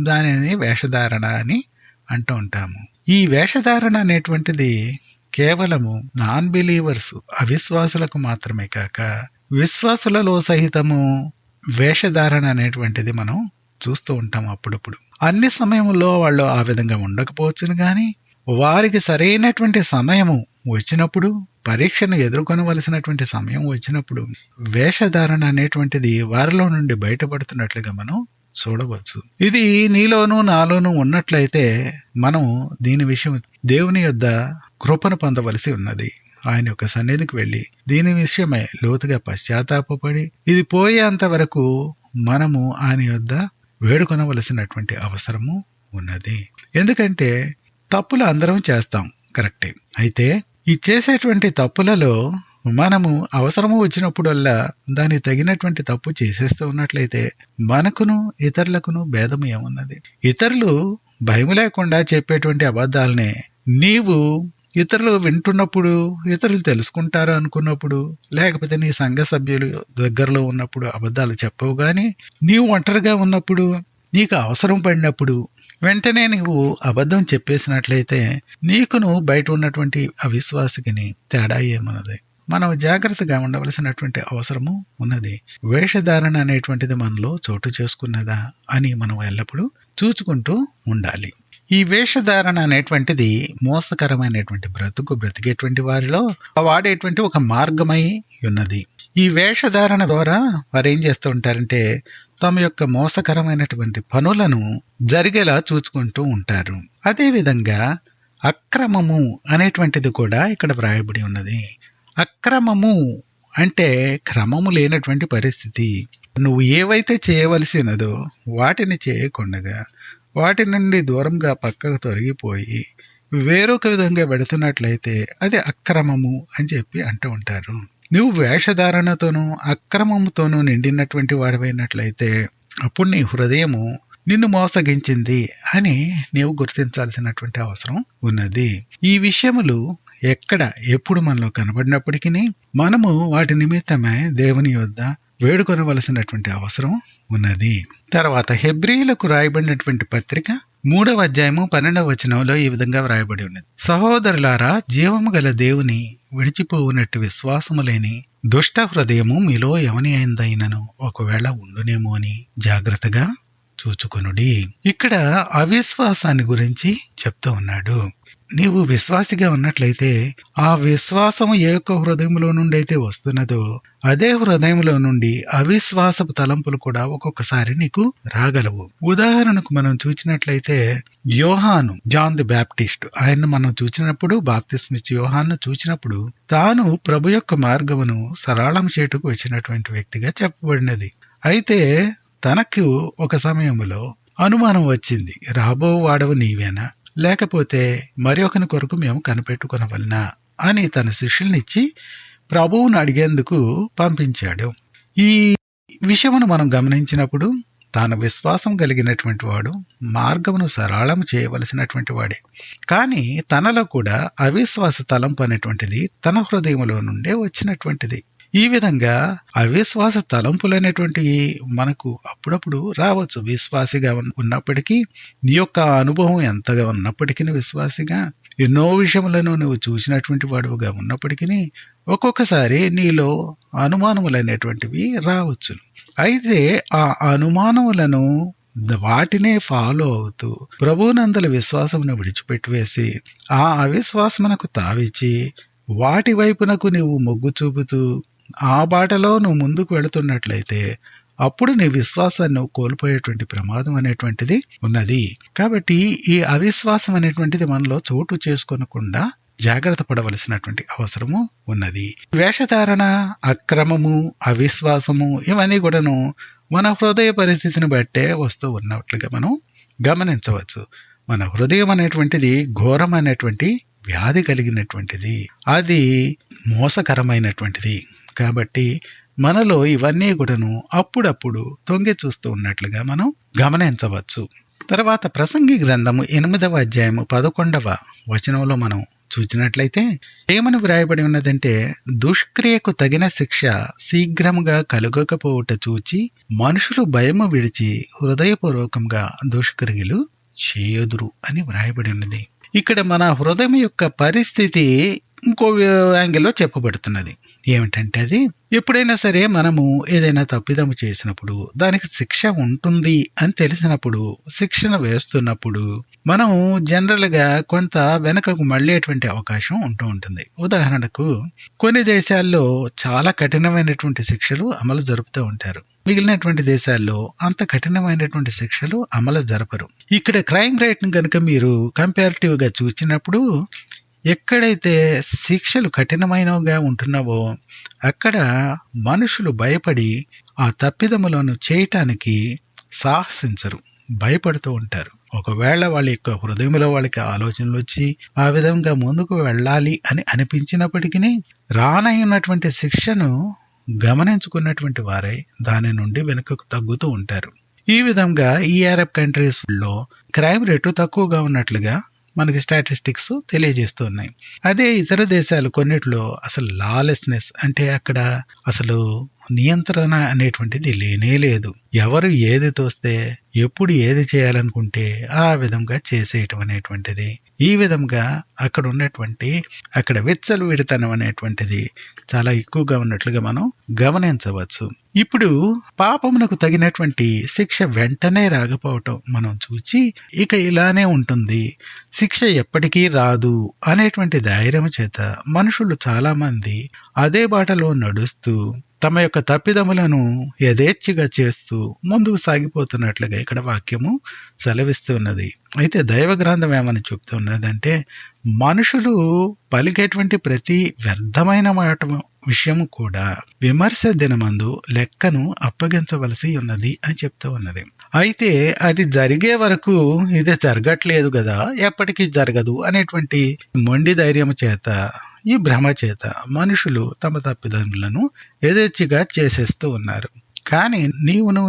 దానిని వేషధారణ అని అంటూ ఉంటాము. ఈ వేషధారణ అనేటువంటిది కేవలము నాన్ బిలీవర్స్, అవిశ్వాసులకు మాత్రమే కాక విశ్వాసులలో సహితము వేషధారణ అనేటువంటిది మనం చూస్తూ ఉంటాం అప్పుడప్పుడు. అన్ని సమయంలో వాళ్ళు ఆ విధంగా ఉండకపోవచ్చును, కానీ వారికి సరైనటువంటి సమయము వచ్చినప్పుడు, పరీక్షను ఎదుర్కొనవలసినటువంటి సమయం వచ్చినప్పుడు వేషధారణ అనేటువంటిది వారిలో నుండి బయటపడుతున్నట్లుగా మనం చూడవచ్చు. ఇది నీలోనూ నాలోనూ ఉన్నట్లయితే మనం దీని విషయం దేవుని యొద్ద కృపను పొందవలసి ఉన్నది. ఆయన యొక్క సన్నిధికి వెళ్లి దీని విషయమై లోతుగా పశ్చాత్తాపపడి ఇది పోయేంత వరకు మనము ఆయన యొద్ద వేడుకొనవలసినటువంటి అవసరము ఉన్నది. ఎందుకంటే తప్పులు అందరం చేస్తాం, కరెక్టే. అయితే ఈ చేసేటువంటి తప్పులలో మనము అవసరము వచ్చినప్పుడల్లా దానికి తగినటువంటి తప్పు చేసేస్తూ ఉన్నట్లయితే మనకును ఇతరులకును భేదము ఏమున్నది? ఇతరులు భయం లేకుండా చెప్పేటువంటి అబద్ధాలనే నీవు ఇతరులు వింటున్నప్పుడు, ఇతరులు తెలుసుకుంటారు అనుకున్నప్పుడు, లేకపోతే నీ సంఘ సభ్యులు దగ్గరలో ఉన్నప్పుడు అబద్ధాలు చెప్పవు. గాని నీవు ఒంటరిగా ఉన్నప్పుడు, నీకు అవసరం పడినప్పుడు వెంటనే నీవు అబద్ధం చెప్పేసినట్లయితే నీకును బయట ఉన్నటువంటి అవిశ్వాసికిని తేడా ఏమన్నది? మనం జాగ్రత్తగా ఉండవలసినటువంటి అవసరము ఉన్నది. వేషధారణ అనేటువంటిది మనలో చోటు చేసుకున్నదా అని మనం ఎల్లప్పుడూ చూసుకుంటూ ఉండాలి. ఈ వేషధారణ అనేటువంటిది మోసకరమైనటువంటి బ్రతికేటువంటి వారిలో వాడేటువంటి ఒక మార్గమై ఉన్నది. ఈ వేషధారణ ద్వారా వారు ఏం చేస్తూ ఉంటారంటే తమ యొక్క మోసకరమైనటువంటి పనులను జరిగేలా చూసుకుంటూ ఉంటారు. అదేవిధంగా అక్రమము అనేటువంటిది కూడా ఇక్కడ వ్రాయబడి ఉన్నది. అక్రమము అంటే క్రమము లేనటువంటి పరిస్థితి. నువ్వు ఏవైతే చేయవలసినదో వాటిని చేయకుండగా వాటి నుండి దూరంగా పక్కకు తొలగిపోయి వేరొక విధంగా పెడుతున్నట్లయితే అది అక్రమము అని చెప్పి అంటూ ఉంటారు. నువ్వు వేషధారణతోనూ అక్రమముతోనూ నిండినటువంటి వాడివైనట్లయితే అప్పుడు నీ హృదయము నిన్ను మోసగించింది అని నీవు గుర్తించాల్సినటువంటి అవసరం ఉన్నది. ఈ విషయములు ఎప్పుడు మనలో కనబడినప్పటికీ మనము వాటి నిమిత్తమే దేవుని యొద్ద వేడుకొనవలసినటువంటి అవసరం ఉన్నది. తర్వాత హెబ్రీయులకు రాయబడినటువంటి పత్రిక 3వ అధ్యాయము 12వ వచనంలో ఈ విధంగా వ్రాయబడి ఉన్నది. సహోదరులారా, జీవము గల దేవుని విడిచిపోవునట్టు విశ్వాసము లేని దుష్ట హృదయము మీలో ఎవని అయిందైనను ఒకవేళ ఉండునేమో అని జాగ్రత్తగా చూచుకొనుడి. ఇక్కడ అవిశ్వాసాన్ని గురించి చెప్తూ ఉన్నాడు. నీవు విశ్వాసిగా ఉన్నట్లయితే ఆ విశ్వాసము ఏ యొక్క హృదయంలో నుండి అయితే వస్తున్నదో అదే హృదయంలో నుండి అవిశ్వాసపు తలంపులు కూడా ఒక్కొక్కసారి నీకు రాగలవు. ఉదాహరణకు మనం చూసినట్లయితే జాన్ ది బ్యాప్టిస్ట్, ఆయన్ను మనం చూసినప్పుడు, బాప్తిస్మిచ్చి యోహాను చూసినప్పుడు తాను ప్రభు యొక్క మార్గమును సరళం చేటుకు వచ్చినటువంటి వ్యక్తిగా చెప్పబడినది. అయితే తనకు ఒక సమయంలో అనుమానం వచ్చింది, రాబో వాడవు నీవేనా, లేకపోతే మరి ఒకని కొరకు మేము కనిపెట్టుకొనవలనా అని తన శిష్యుల్నిచ్చి ప్రభువును అడిగేందుకు పంపించాడు. ఈ విషయమును మనం గమనించినప్పుడు తాను విశ్వాసం కలిగినటువంటి వాడు మార్గమును సరళం చేయవలసినటువంటి వాడే. కానీ తనలో కూడా అవిశ్వాస తలంపు అనేటువంటిది తన హృదయంలో నుండే వచ్చినటువంటిది. ఈ విధంగా అవిశ్వాస తలంపులు అనేటువంటివి మనకు అప్పుడప్పుడు రావచ్చు. విశ్వాసిగా ఉన్నప్పటికీ నీ యొక్క అనుభవం ఎంతగా ఉన్నప్పటికీ విశ్వాసిగా ఎన్నో విషయములను నువ్వు చూసినటువంటి వాడుగా ఉన్నప్పటికీ ఒక్కొక్కసారి నీలో అనుమానములు అనేటువంటివి రావచ్చు. అయితే ఆ అనుమానములను వాటినే ఫాలో అవుతూ ప్రభువునందల విశ్వాసమును విడిచిపెట్టివేసి ఆ అవిశ్వాసమునకు తావిచ్చి వాటి వైపునకు నీవు మొగ్గు చూపుతూ ఆ బాటలో నువ్వు ముందుకు వెళుతున్నట్లయితే అప్పుడు నీ విశ్వాసాన్ని కోల్పోయేటువంటి ప్రమాదం అనేటువంటిది ఉన్నది. కాబట్టి ఈ అవిశ్వాసం అనేటువంటిది మనలో చోటు చేసుకోనకుండా జాగ్రత్త పడవలసినటువంటి అవసరము ఉన్నది. వేషధారణ, అక్రమము, అవిశ్వాసము ఇవన్నీ కూడాను మన హృదయ పరిస్థితిని బట్టే వస్తూ ఉన్నట్లుగా మనం గమనించవచ్చు. మన హృదయం అనేటువంటిది ఘోరమైనటువంటి వ్యాధి కలిగినటువంటిది, అది మోసకరమైనటువంటిది. కాబట్టి మనలో ఇవన్నీ కూడాను అప్పుడప్పుడు తొంగి చూస్తూ ఉన్నట్లుగా మనం గమనించవచ్చు. తర్వాత ప్రసంగి గ్రంథము 8వ అధ్యాయము 11వ వచనంలో మనం చూసినట్లయితే ఏమని వ్రాయబడి ఉన్నదంటే, దుష్క్రియకు తగిన శిక్ష శీఘ్రముగా కలుగకపోవుట చూచి మనుషులు భయము విడిచి హృదయపూర్వకంగా దుష్క్రియలు చేయుదురు అని వ్రాయబడి ఉన్నది. ఇక్కడ మన హృదయం యొక్క పరిస్థితి ఇంకో యాంగిల్లో చెప్పబడుతున్నది. ఏమిటంటే అది ఎప్పుడైనా సరే మనము ఏదైనా తప్పిదము చేసినప్పుడు దానికి శిక్ష ఉంటుంది అని తెలిసినప్పుడు శిక్షణ వేస్తున్నప్పుడు మనం జనరల్ గా కొంత వెనకకు మళ్ళేటువంటి అవకాశం ఉంటూ ఉంటుంది. ఉదాహరణకు కొన్ని దేశాల్లో చాలా కఠినమైనటువంటి శిక్షలు అమలు జరుపుతూ ఉంటారు. మిగిలినటువంటి దేశాల్లో అంత కఠినమైనటువంటి శిక్షలు అమలు జరపరు. ఇక్కడ క్రైమ్ రేట్ ను కనుక మీరు కంపారిటివ్ గా చూసినప్పుడు ఎక్కడైతే శిక్షలు కఠినమైనవిగా ఉంటున్నావో అక్కడ మనుషులు భయపడి ఆ తప్పిదములను చేయటానికి సాహసించరు, భయపడుతూ ఉంటారు. ఒకవేళ వాళ్ళ యొక్క హృదయంలో వాళ్ళకి ఆలోచనలు వచ్చి ఆ విధంగా ముందుకు వెళ్ళాలి అని అనిపించినప్పటికీ రానయ్యున్నటువంటి శిక్షను గమనించుకున్నటువంటి వారై దాని నుండి వెనుకకు తగ్గుతూ ఉంటారు. ఈ విధంగా ఈ అరబ్ కంట్రీస్ లో క్రైమ్ రేటు తక్కువగా ఉన్నట్లుగా మనకి స్టాటిస్టిక్స్ తెలియజేస్తున్నాయి. అదే ఇతర దేశాలు కొన్నిట్లో అసలు లాలెస్నెస్ అంటే అక్కడ అసలు నియంత్రణ అనేటువంటిది లేనే లేదు. ఎవరు ఏది తోస్తే ఎప్పుడు ఏది చేయాలనుకుంటే ఆ విధంగా చేసేయటం అనేటువంటిది, ఈ విధంగా అక్కడ విచ్చలు విడతనం అనేటువంటిది చాలా ఎక్కువగా ఉన్నట్లుగా మనం గమనించవచ్చు. ఇప్పుడు పాపమునకు తగినటువంటి శిక్ష వెంటనే రాకపోవటం మనం చూచి ఇక ఇలానే ఉంటుంది, శిక్ష ఎప్పటికీ రాదు అనేటువంటి ధైర్యం చేత మనుషులు చాలా మంది అదే బాటలో నడుస్తూ తమ యొక్క తప్పిదములను యథేచ్ఛగా చేస్తూ ముందుకు సాగిపోతున్నట్లుగా ఇక్కడ వాక్యము సెలవిస్తున్నది. అయితే దైవ గ్రంథం ఏమని చెప్తున్నదంటే మనుషులు పలికేటువంటి ప్రతి వ్యర్థమైన మాట విషయము కూడా విమర్శ దినమందు లెక్కను అప్పగించవలసి ఉన్నది అని చెప్తూ ఉన్నది. అయితే అది జరిగే వరకు ఇది జరగట్లేదు కదా, ఎప్పటికీ జరగదు అనేటువంటి మొండి ధైర్యం చేత, ఈ భ్రమ చేత మనుషులు తమ తప్పిదములను యథేచ్ఛగా చేసేస్తూ ఉన్నారు. కానీ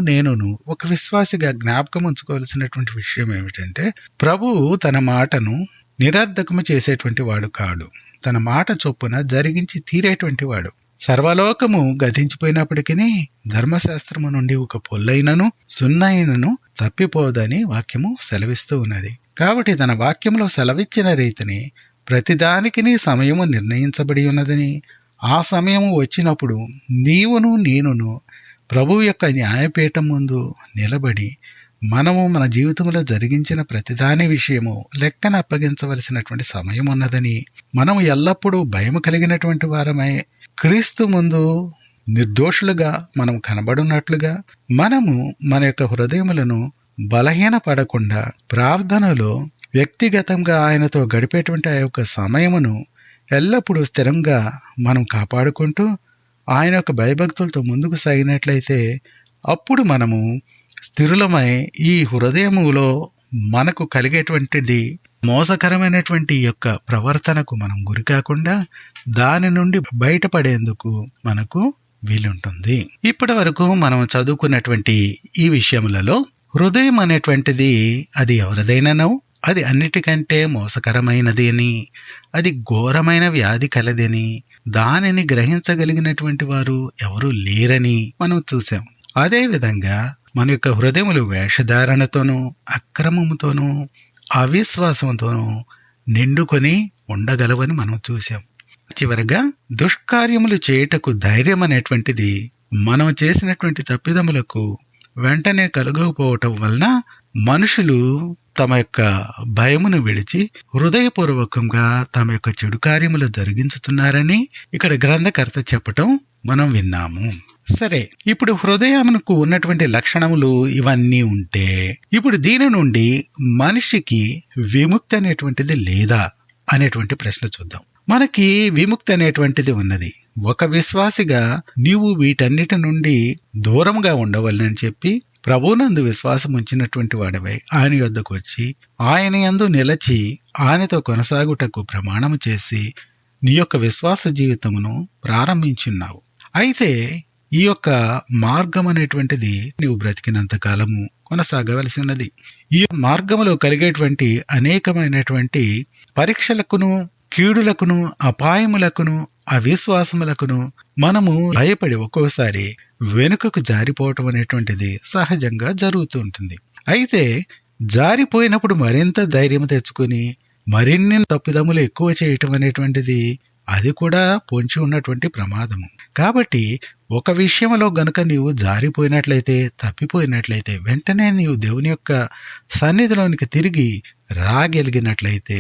నేనును ఒక విశ్వాసిగా జ్ఞాపకం ఉంచుకోవాల్సినటువంటి విషయం ఏమిటంటే ప్రభువు తన మాటను నిరర్ధకము చేసేటువంటి వాడు కాడు, తన మాట చొప్పున జరిగించి తీరేటువంటి వాడు. సర్వలోకము గతించిపోయినప్పటికీ ధర్మశాస్త్రము నుండి ఒక పొల్లైనను సున్నైనను తప్పిపోదని వాక్యము సెలవిస్తూ ఉన్నది. కాబట్టి తన వాక్యంలో సెలవిచ్చిన రీతిని ప్రతిదానికి సమయము నిర్ణయించబడి ఉన్నదని, ఆ సమయము వచ్చినప్పుడు నేనును ప్రభువు యొక్క న్యాయపీఠం ముందు నిలబడి మనము మన జీవితంలో జరిగించిన ప్రతిదాని విషయము లెక్కన అప్పగించవలసినటువంటి సమయం ఉన్నదని, మనము ఎల్లప్పుడూ భయం కలిగినటువంటి వారమై క్రీస్తు ముందు నిర్దోషులుగా మనం కనబడున్నట్లుగా మనము మన యొక్క హృదయములను బలహీన పడకుండా ప్రార్థనలో వ్యక్తిగతంగా ఆయనతో గడిపేటువంటి ఆ యొక్క సమయమును ఎల్లప్పుడూ స్థిరంగా మనం కాపాడుకుంటూ ఆయన యొక్క భయభక్తులతో ముందుకు సాగినట్లయితే అప్పుడు మనము స్థిరులమై ఈ హృదయములో మనకు కలిగేటువంటిది మోసకరమైనటువంటి యొక్క ప్రవర్తనకు మనం గురి కాకుండా దాని నుండి బయటపడేందుకు మనకు వీలుంటుంది. ఇప్పటి వరకు మనం చదువుకున్నటువంటి ఈ విషయములలో హృదయం అనేటువంటిది అది ఎవరిదైనానో అది అన్నిటికంటే మోసకరమైనది అని, అది ఘోరమైన వ్యాధి కలదని, దానిని గ్రహించగలిగినటువంటి వారు ఎవరూ లేరని మనం చూసాం. అదే విధంగా మన యొక్క హృదయములు వేషధారణతోనూ అక్రమముతోనూ అవిశ్వాసంతోనూ నిండుకొని ఉండగలవని మనం చూసాం. చివరగా దుష్కార్యములు చేయుటకు ధైర్యం అనేటువంటిది మనం చేసినటువంటి తప్పిదములకు వెంటనే కలుగకపోవటం వలన మనుషులు తమ యొక్క భయమును విడిచి హృదయపూర్వకంగా తమ యొక్క చెడు కార్యములు జరిగించుతున్నారని ఇక్కడ గ్రంథకర్త చెప్పటం మనం విన్నాము. సరే, ఇప్పుడు హృదయమునకు ఉన్నటువంటి లక్షణములు ఇవన్నీ ఉంటే ఇప్పుడు దీని నుండి మనిషికి విముక్తి అనేటువంటిది లేదా అనేటువంటి ప్రశ్న చూద్దాం. మనకి విముక్తి అనేటువంటిది ఉన్నది. ఒక విశ్వాసిగా నీవు వీటన్నిటి నుండి దూరంగా ఉండవలనని చెప్పి ప్రభువునందు విశ్వాసం ఉంచినటువంటి వాడివై ఆయన యొద్దకు వచ్చి ఆయన యందు నిలచి ఆయనతో కొనసాగుటకు ప్రమాణము చేసి నీ యొక్క విశ్వాస జీవితమును ప్రారంభించున్నావు. అయితే ఈ యొక్క మార్గం అనేటువంటిది నీవు బ్రతికినంత కాలము కొనసాగవలసి ఉన్నది. ఈ మార్గములో కలిగేటువంటి అనేకమైనటువంటి పరీక్షలకును కీడులకును అపాయములకును అవిశ్వాసములకును మనము భయపడి ఒక్కోసారి వెనుకకు జారిపోవటం అనేటువంటిది సహజంగా జరుగుతూ ఉంటుంది. అయితే జారిపోయినప్పుడు మరింత ధైర్యం తెచ్చుకుని మరిన్ని తప్పిదములు ఎక్కువ చేయటం అనేటువంటిది అది కూడా పొంచి ఉన్నటువంటి ప్రమాదము. కాబట్టి ఒక విషయంలో గనుక నీవు జారిపోయినట్లయితే తప్పిపోయినట్లయితే వెంటనే నీవు దేవుని యొక్క సన్నిధిలోనికి తిరిగి రాగలిగినట్లయితే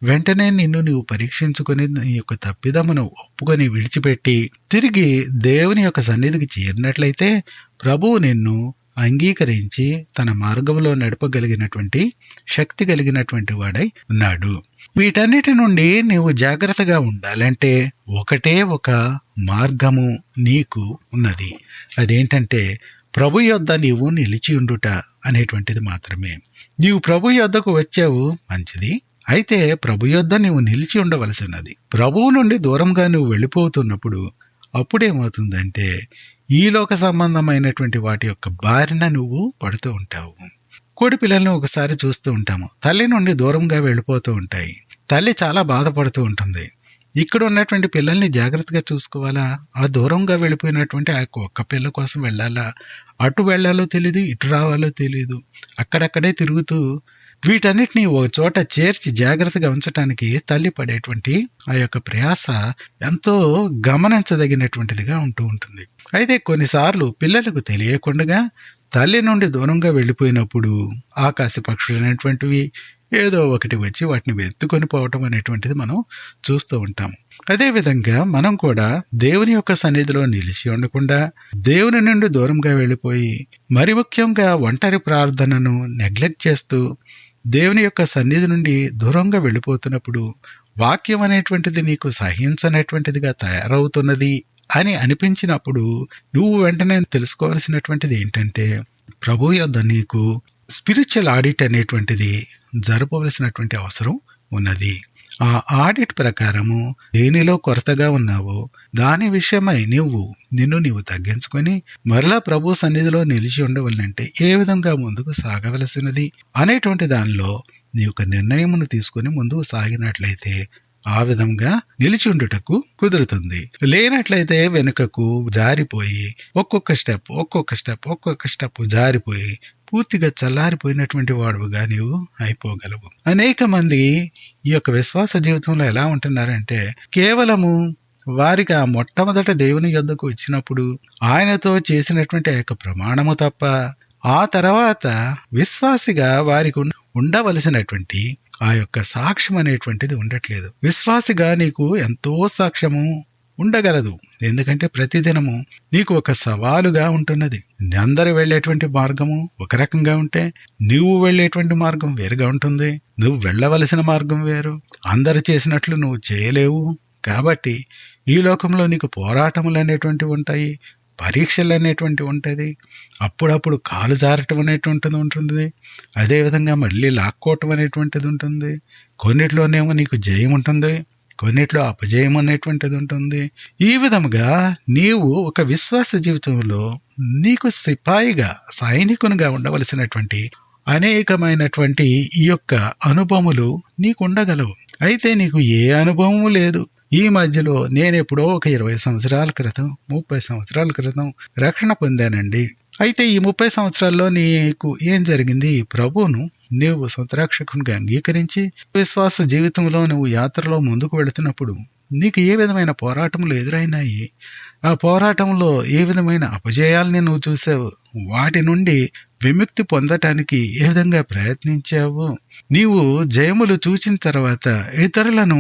వెంటనే నిన్ను నీవు పరీక్షించుకొని నీ యొక్క తప్పిదమును ఒప్పుకొని విడిచిపెట్టి తిరిగి దేవుని యొక్క సన్నిధికి చేరినట్లయితే ప్రభువు నిన్ను అంగీకరించి తన మార్గంలో నడపగలిగినటువంటి శక్తి కలిగినటువంటి వాడై ఉన్నాడు. వీటన్నిటి నుండి నీవు జాగ్రత్తగా ఉండాలంటే ఒకటే ఒక మార్గము నీకు ఉన్నది. అదేంటంటే ప్రభు యొద్ద నీవు నిలిచి ఉండుట అనేటువంటిది మాత్రమే. నీవు ప్రభు యొద్దకు వచ్చావు, మంచిది. అయితే ప్రభు యొద్ద నీవు నిలిచి ఉండవలసి ఉన్నది. ప్రభువు నుండి దూరంగా నువ్వు వెళ్ళిపోతున్నప్పుడు అప్పుడేమవుతుందంటే ఈ లోక సంబంధమైనటువంటి వాటి యొక్క బారిన నువ్వు పడుతూ ఉంటావు. కోడి పిల్లలను ఒకసారి చూస్తూ ఉంటాము. తల్లి నుండి దూరంగా వెళ్ళిపోతూ ఉంటాయి. తల్లి చాలా బాధపడుతూ ఉంటుంది. ఇక్కడ ఉన్నటువంటి పిల్లల్ని జాగ్రత్తగా చూసుకోవాలా, ఆ దూరంగా వెళ్ళిపోయినటువంటి ఆ ఒక్క పిల్ల కోసం వెళ్ళాలా, అటు వెళ్ళాలో తెలీదు, ఇటు రావాలో తెలీదు, అక్కడక్కడే తిరుగుతూ వీటన్నిటిని ఓ చోట చేర్చి జాగ్రత్తగా ఉంచటానికి తల్లి పడేటువంటి ఆ యొక్క ప్రయాస ఎంతో గమనించదగినటువంటిదిగా ఉంటూ ఉంటుంది. అయితే కొన్నిసార్లు పిల్లలకు తెలియకుండా తల్లి నుండి దూరంగా వెళ్ళిపోయినప్పుడు ఆకాశ పక్షులు అనేటువంటివి ఏదో ఒకటి వచ్చి వాటిని వెతుకొని పోవటం అనేటువంటిది మనం చూస్తూ ఉంటాం. అదేవిధంగా మనం కూడా దేవుని యొక్క సన్నిధిలో నిలిచి ఉండకుండా దేవుని నుండి దూరంగా వెళ్ళిపోయి మరి ముఖ్యంగా ఒంటరి ప్రార్థనను నెగ్లెక్ట్ చేస్తూ దేవుని యొక్క సన్నిధి నుండి దూరంగా వెళ్ళిపోతున్నప్పుడు వాక్యం అనేటువంటిది నీకు సహించనటువంటిదిగా తయారవుతున్నది అని అనిపించినప్పుడు నువ్వు వెంటనే తెలుసుకోవాల్సినటువంటిది ఏంటంటే ప్రభు యొద్ద నీకు స్పిరిచువల్ ఆడిట్ అనేటువంటిది జరపవలసినటువంటి అవసరం ఉన్నది. ఆ ఆడిట్ ప్రకారము దేనిలో కొరతగా ఉన్నావో దాని విషయమై నిన్ను నీవు తగ్గించుకొని మరలా ప్రభు సన్నిధిలో నిలిచి ఉండవలనంటే ఏ విధంగా ముందుకు సాగవలసినది అనేటువంటి దానిలో నీ యొక్క నిర్ణయమును తీసుకుని ముందుకు సాగినట్లయితే ఆ విధంగా నిలిచి ఉండుటకు కుదురుతుంది. లేనట్లయితే వెనుకకు జారిపోయి ఒక్కొక్క స్టెప్ జారిపోయి పూర్తిగా చల్లారిపోయినటువంటి వాడుగా నీవు అయిపోగలవు. అనేక మంది ఈ యొక్క విశ్వాస జీవితంలో ఎలా ఉంటున్నారంటే కేవలము వారికి ఆ మొట్టమొదట దేవుని యొద్దకు వచ్చినప్పుడు ఆయనతో చేసినటువంటి ఆ యొక్క ప్రమాణము తప్ప ఆ తర్వాత విశ్వాసిగా వారికి ఉండవలసినటువంటి ఆ యొక్క సాక్ష్యం అనేటువంటిది ఉండట్లేదు. విశ్వాసిగా నీకు ఎంతో సాక్ష్యము ఉండగలదు. ఎందుకంటే ప్రతిదినము నీకు ఒక సవాలుగా ఉంటున్నది. అందరు వెళ్ళేటువంటి మార్గము ఒక రకంగా ఉంటే నువ్వు వెళ్ళేటువంటి మార్గం వేరుగా ఉంటుంది. నువ్వు వెళ్ళవలసిన మార్గం వేరు. అందరు చేసినట్లు నువ్వు చేయలేవు. కాబట్టి ఈ లోకంలో నీకు పోరాటములు అనేటువంటివి ఉంటాయి, పరీక్షలు అనేటువంటివి ఉంటుంది. అప్పుడప్పుడు కాలు జారటం అనేటువంటిది ఉంటుంది. అదేవిధంగా మళ్ళీ లాక్కోవటం అనేటువంటిది ఉంటుంది. కొన్నిట్లోనేమో నీకు జయం ఉంటుంది, కొన్నిట్లో అపజయం అనేటువంటిది ఉంటుంది. ఈ విధముగా నీవు ఒక విశ్వాస జీవితంలో నీకు సిపాయిగా సైనికునిగా ఉండవలసినటువంటి అనేకమైనటువంటి ఈ యొక్క అనుభవములు నీకు ఉండగలవు. అయితే నీకు ఏ అనుభవము లేదు. ఈ మధ్యలో నేనెప్పుడో ఒక 20 సంవత్సరాల క్రితం 30 సంవత్సరాల క్రితం రక్షణ పొందానండి. అయితే ఈ 30 సంవత్సరాల్లో నీకు ఏం జరిగింది? ప్రభువును నీవు సొంత రక్షకునిగా అంగీకరించి విశ్వాస జీవితంలో నువ్వు యాత్రలో ముందుకు వెళుతున్నప్పుడు నీకు ఏ విధమైన పోరాటములు ఎదురైనాయి? ఆ పోరాటంలో ఏ విధమైన అపజయాల్ని నువ్వు చూసావు? వాటి నుండి విముక్తి పొందటానికి ఏ విధంగా ప్రయత్నించావు? నీవు జయములు చూచిన తర్వాత ఇతరులను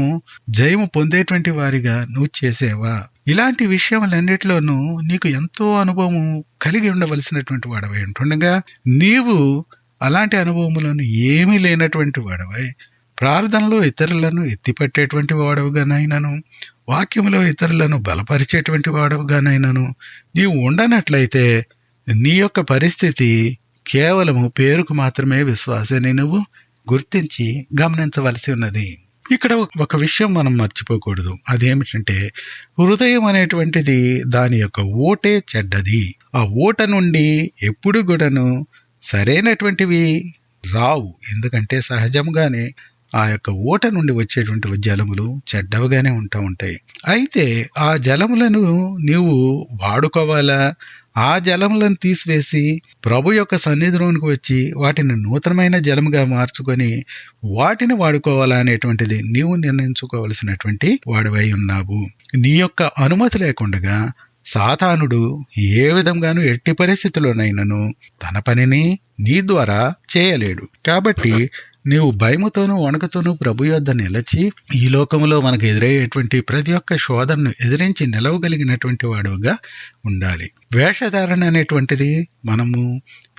జయము పొందేటువంటి వారిగా నువ్వు చేసేవా? ఇలాంటి విషయములన్నిటిలోనూ నీకు ఎంతో అనుభవం కలిగి ఉండవలసినటువంటి వాడవై ఉంటుండగా నీవు అలాంటి అనుభవములను ఏమీ లేనటువంటి వాడవై ప్రార్థనలో ఇతరులను ఎత్తిపట్టేటువంటి వాడవుగానైనాను, వాక్యములో ఇతరులను బలపరిచేటువంటి వాడవుగానైనాను నీవు ఉండనట్లయితే నీ యొక్క పరిస్థితి కేవలము పేరుకు మాత్రమే విశ్వాసాన్ని నువ్వు గుర్తించి గమనించవలసి ఉన్నది. ఇక్కడ ఒక విషయం మనం మర్చిపోకూడదు. అదేమిటంటే హృదయం అనేటువంటిది దాని యొక్క ఓటే చెడ్డది. ఆ ఓట నుండి ఎప్పుడు కూడాను సరైనటువంటివి రావు. ఎందుకంటే సహజంగానే ఆ యొక్క ఓట నుండి వచ్చేటువంటి జలములు చెడ్డవగానే ఉంటాయి. అయితే ఆ జలములను నీవు వాడుకోవాలా? ఆ జలములను తీసివేసి ప్రభు యొక్క సన్నిధిలోనికి వచ్చి వాటిని నూతనమైన జలముగా మార్చుకొని వాటిని వాడుకోవాలా అనేటువంటిది నీవు నిర్ణయించుకోవలసినటువంటి వాడివై ఉన్నావు. నీ యొక్క అనుమతి లేకుండా సాతానుడు ఏ విధంగానూ ఎట్టి పరిస్థితుల్లోనైనాను తన పనిని నీ ద్వారా చేయలేడు. కాబట్టి నీవు భయముతోనూ వణుకుతోనూ ప్రభు యొద్ద నిలిచి ఈ లోకములో మనకు ఎదురయ్యేటువంటి ప్రతి ఒక్క శోధనను ఎదిరించి నిలవగలిగినటువంటి వాడుగా ఉండాలి. వేషధారణ అనేటువంటిది మనము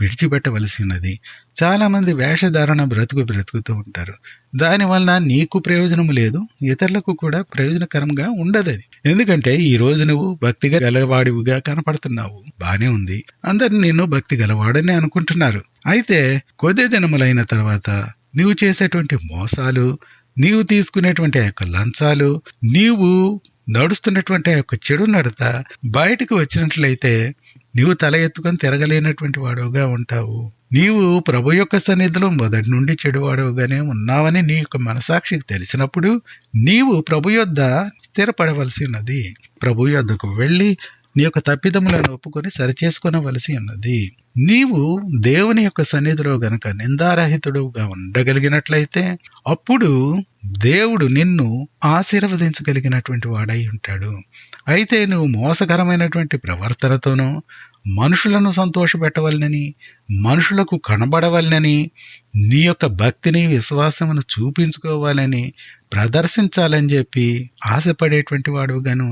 విడిచిపెట్టవలసినది. చాలా మంది వేషధారణ బ్రతుకుతూ ఉంటారు. దానివల్ల నీకు ప్రయోజనం లేదు, ఇతరులకు కూడా ప్రయోజనకరంగా ఉండదు అది. ఎందుకంటే ఈ రోజు నువ్వు భక్తి గలవాడివిగా కనపడుతున్నావు, బానే ఉంది, అందరు నిన్ను భక్తి గలవాడని అనుకుంటున్నారు. అయితే కొద్ది దినములైన తర్వాత నీవు చేసేటువంటి మోసాలు, నీవు తీసుకునేటువంటి ఆ యొక్క లంచాలు, నీవు నడుస్తున్నటువంటి ఆ యొక్క చెడు నడత బయటకు వచ్చినట్లయితే నీవు తల ఎత్తుకొని తిరగలేనటువంటి వాడుగా ఉంటావు. నీవు ప్రభు యొక్క సన్నిధిలో మొదటి నుండి చెడువాడుగానే ఉన్నావని నీ యొక్క మనసాక్షికి తెలిసినప్పుడు నీవు ప్రభు యొద్ద స్థిరపడవలసినది. ప్రభు యొద్దకు వెళ్ళి నీ యొక్క తప్పిదములను ఒప్పుకొని సరిచేసుకొనవలసి ఉన్నది. నీవు దేవుని యొక్క సన్నిధిలో గనక నిందారహితుడుగా ఉండగలిగినట్లయితే అప్పుడు దేవుడు నిన్ను ఆశీర్వదించగలిగినటువంటి వాడై ఉంటాడు. అయితే నువ్వు మోసకరమైనటువంటి ప్రవర్తనతోనూ మనుషులను సంతోషపెట్టవలనని, మనుషులకు కనబడవలనని, నీ యొక్క భక్తిని విశ్వాసమును చూపించుకోవాలని, ప్రదర్శించాలని చెప్పి ఆశపడేటువంటి వాడుగాను,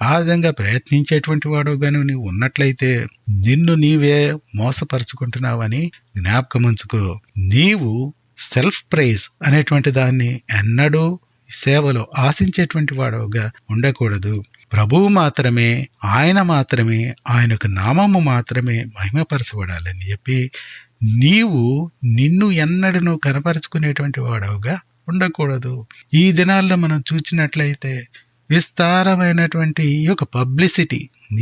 ఆ విధంగా ప్రయత్నించేటువంటి వాడుగాను నీవు ఉన్నట్లయితే నిన్ను నీవే మోసపరుచుకుంటున్నావని జ్ఞాపకం ఉంచుకో. నీవు సెల్ఫ్ ప్రైజ్ అనేటువంటి దాన్ని ఎన్నడూ సేవలో ఆశించేటువంటి వాడుగా ఉండకూడదు. ప్రభువు మాత్రమే, ఆయన మాత్రమే, ఆయనకు నామము మాత్రమే మహిమపరచబడాలని చెప్పి నీవు నిన్ను ఎన్నడూ కనపరుచుకునేటువంటి వాడవుగా ఉండకూడదు. ఈ దినాల్లో మనం చూసినట్లయితే విస్తారమైనటువంటి ఈ యొక్క పబ్లిసిటీ,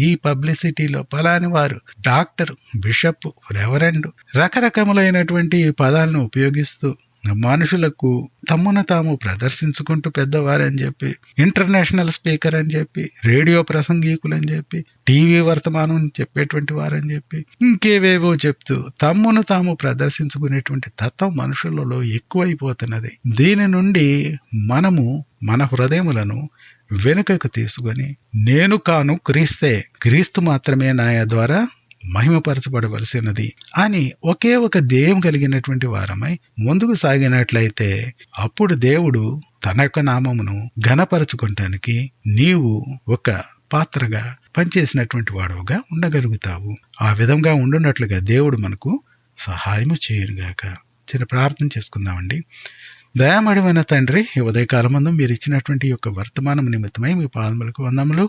ఈ పబ్లిసిటీలో ఫలాని వారు డాక్టర్, బిషప్, రెవరెండ్ రకరకములైనటువంటి పదాలను ఉపయోగిస్తూ మనుషులకు తమ్మును తాము ప్రదర్శించుకుంటూ పెద్దవారని చెప్పి, ఇంటర్నేషనల్ స్పీకర్ అని చెప్పి, రేడియో ప్రసంగికులు అని చెప్పి, టీవీ వర్తమానం చెప్పేటువంటి వారని చెప్పి, ఇంకేవేవో చెప్తూ తమ్మును తాము ప్రదర్శించుకునేటువంటి తత్వం మనుషులలో ఎక్కువైపోతున్నది. దీని నుండి మనము మన హృదయములను వెనుకకు తీసుకొని నేను కాను క్రీస్తే, క్రీస్తు మాత్రమే నా ద్వారా మహిమపరచబడవలసినది అని ఒకే ఒక ధ్యేయం కలిగినటువంటి వారమై ముందుకు సాగినట్లయితే అప్పుడు దేవుడు తన యొక్క నామమును ఘనపరచుకోవటానికి నీవు ఒక పాత్రగా పనిచేసినటువంటి వాడుగా ఉండగలుగుతావు. ఆ విధంగా ఉండున్నట్లుగా దేవుడు మనకు సహాయము చేయనుగాక. చిన్న ప్రార్థన చేసుకుందామండి. దయామడిమైన తండ్రి, ఈ ఉదయకాలమందు మీరు ఇచ్చినటువంటి యొక్క వర్తమానం నిమిత్తమై మీ పాదములకు వందములు.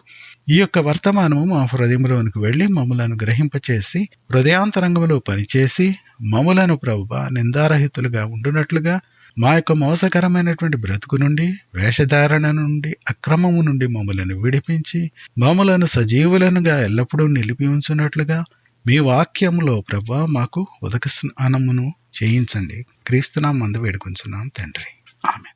ఈ యొక్క వర్తమానము మా హృదయంలోనికి వెళ్ళి మమ్మలను గ్రహింపచేసి హృదయాంతరంగంలో పనిచేసి మమ్మలను ప్రభువా నిందారహితులుగా ఉండునట్లుగా మా యొక్క మోసకరమైనటువంటి బ్రతుకు నుండి, వేషధారణ నుండి, అక్రమము నుండి మమ్మలను విడిపించి మమ్మలను సజీవులనుగా ఎల్లప్పుడూ నిలిపి ఉంచున్నట్లుగా మీ వాక్యములో ప్రభువా మాకు ఉదక స్నానమును చేయించండి. క్రీస్తునామందు వేడుకొంచున్నాం తండ్రి, ఆమేన్.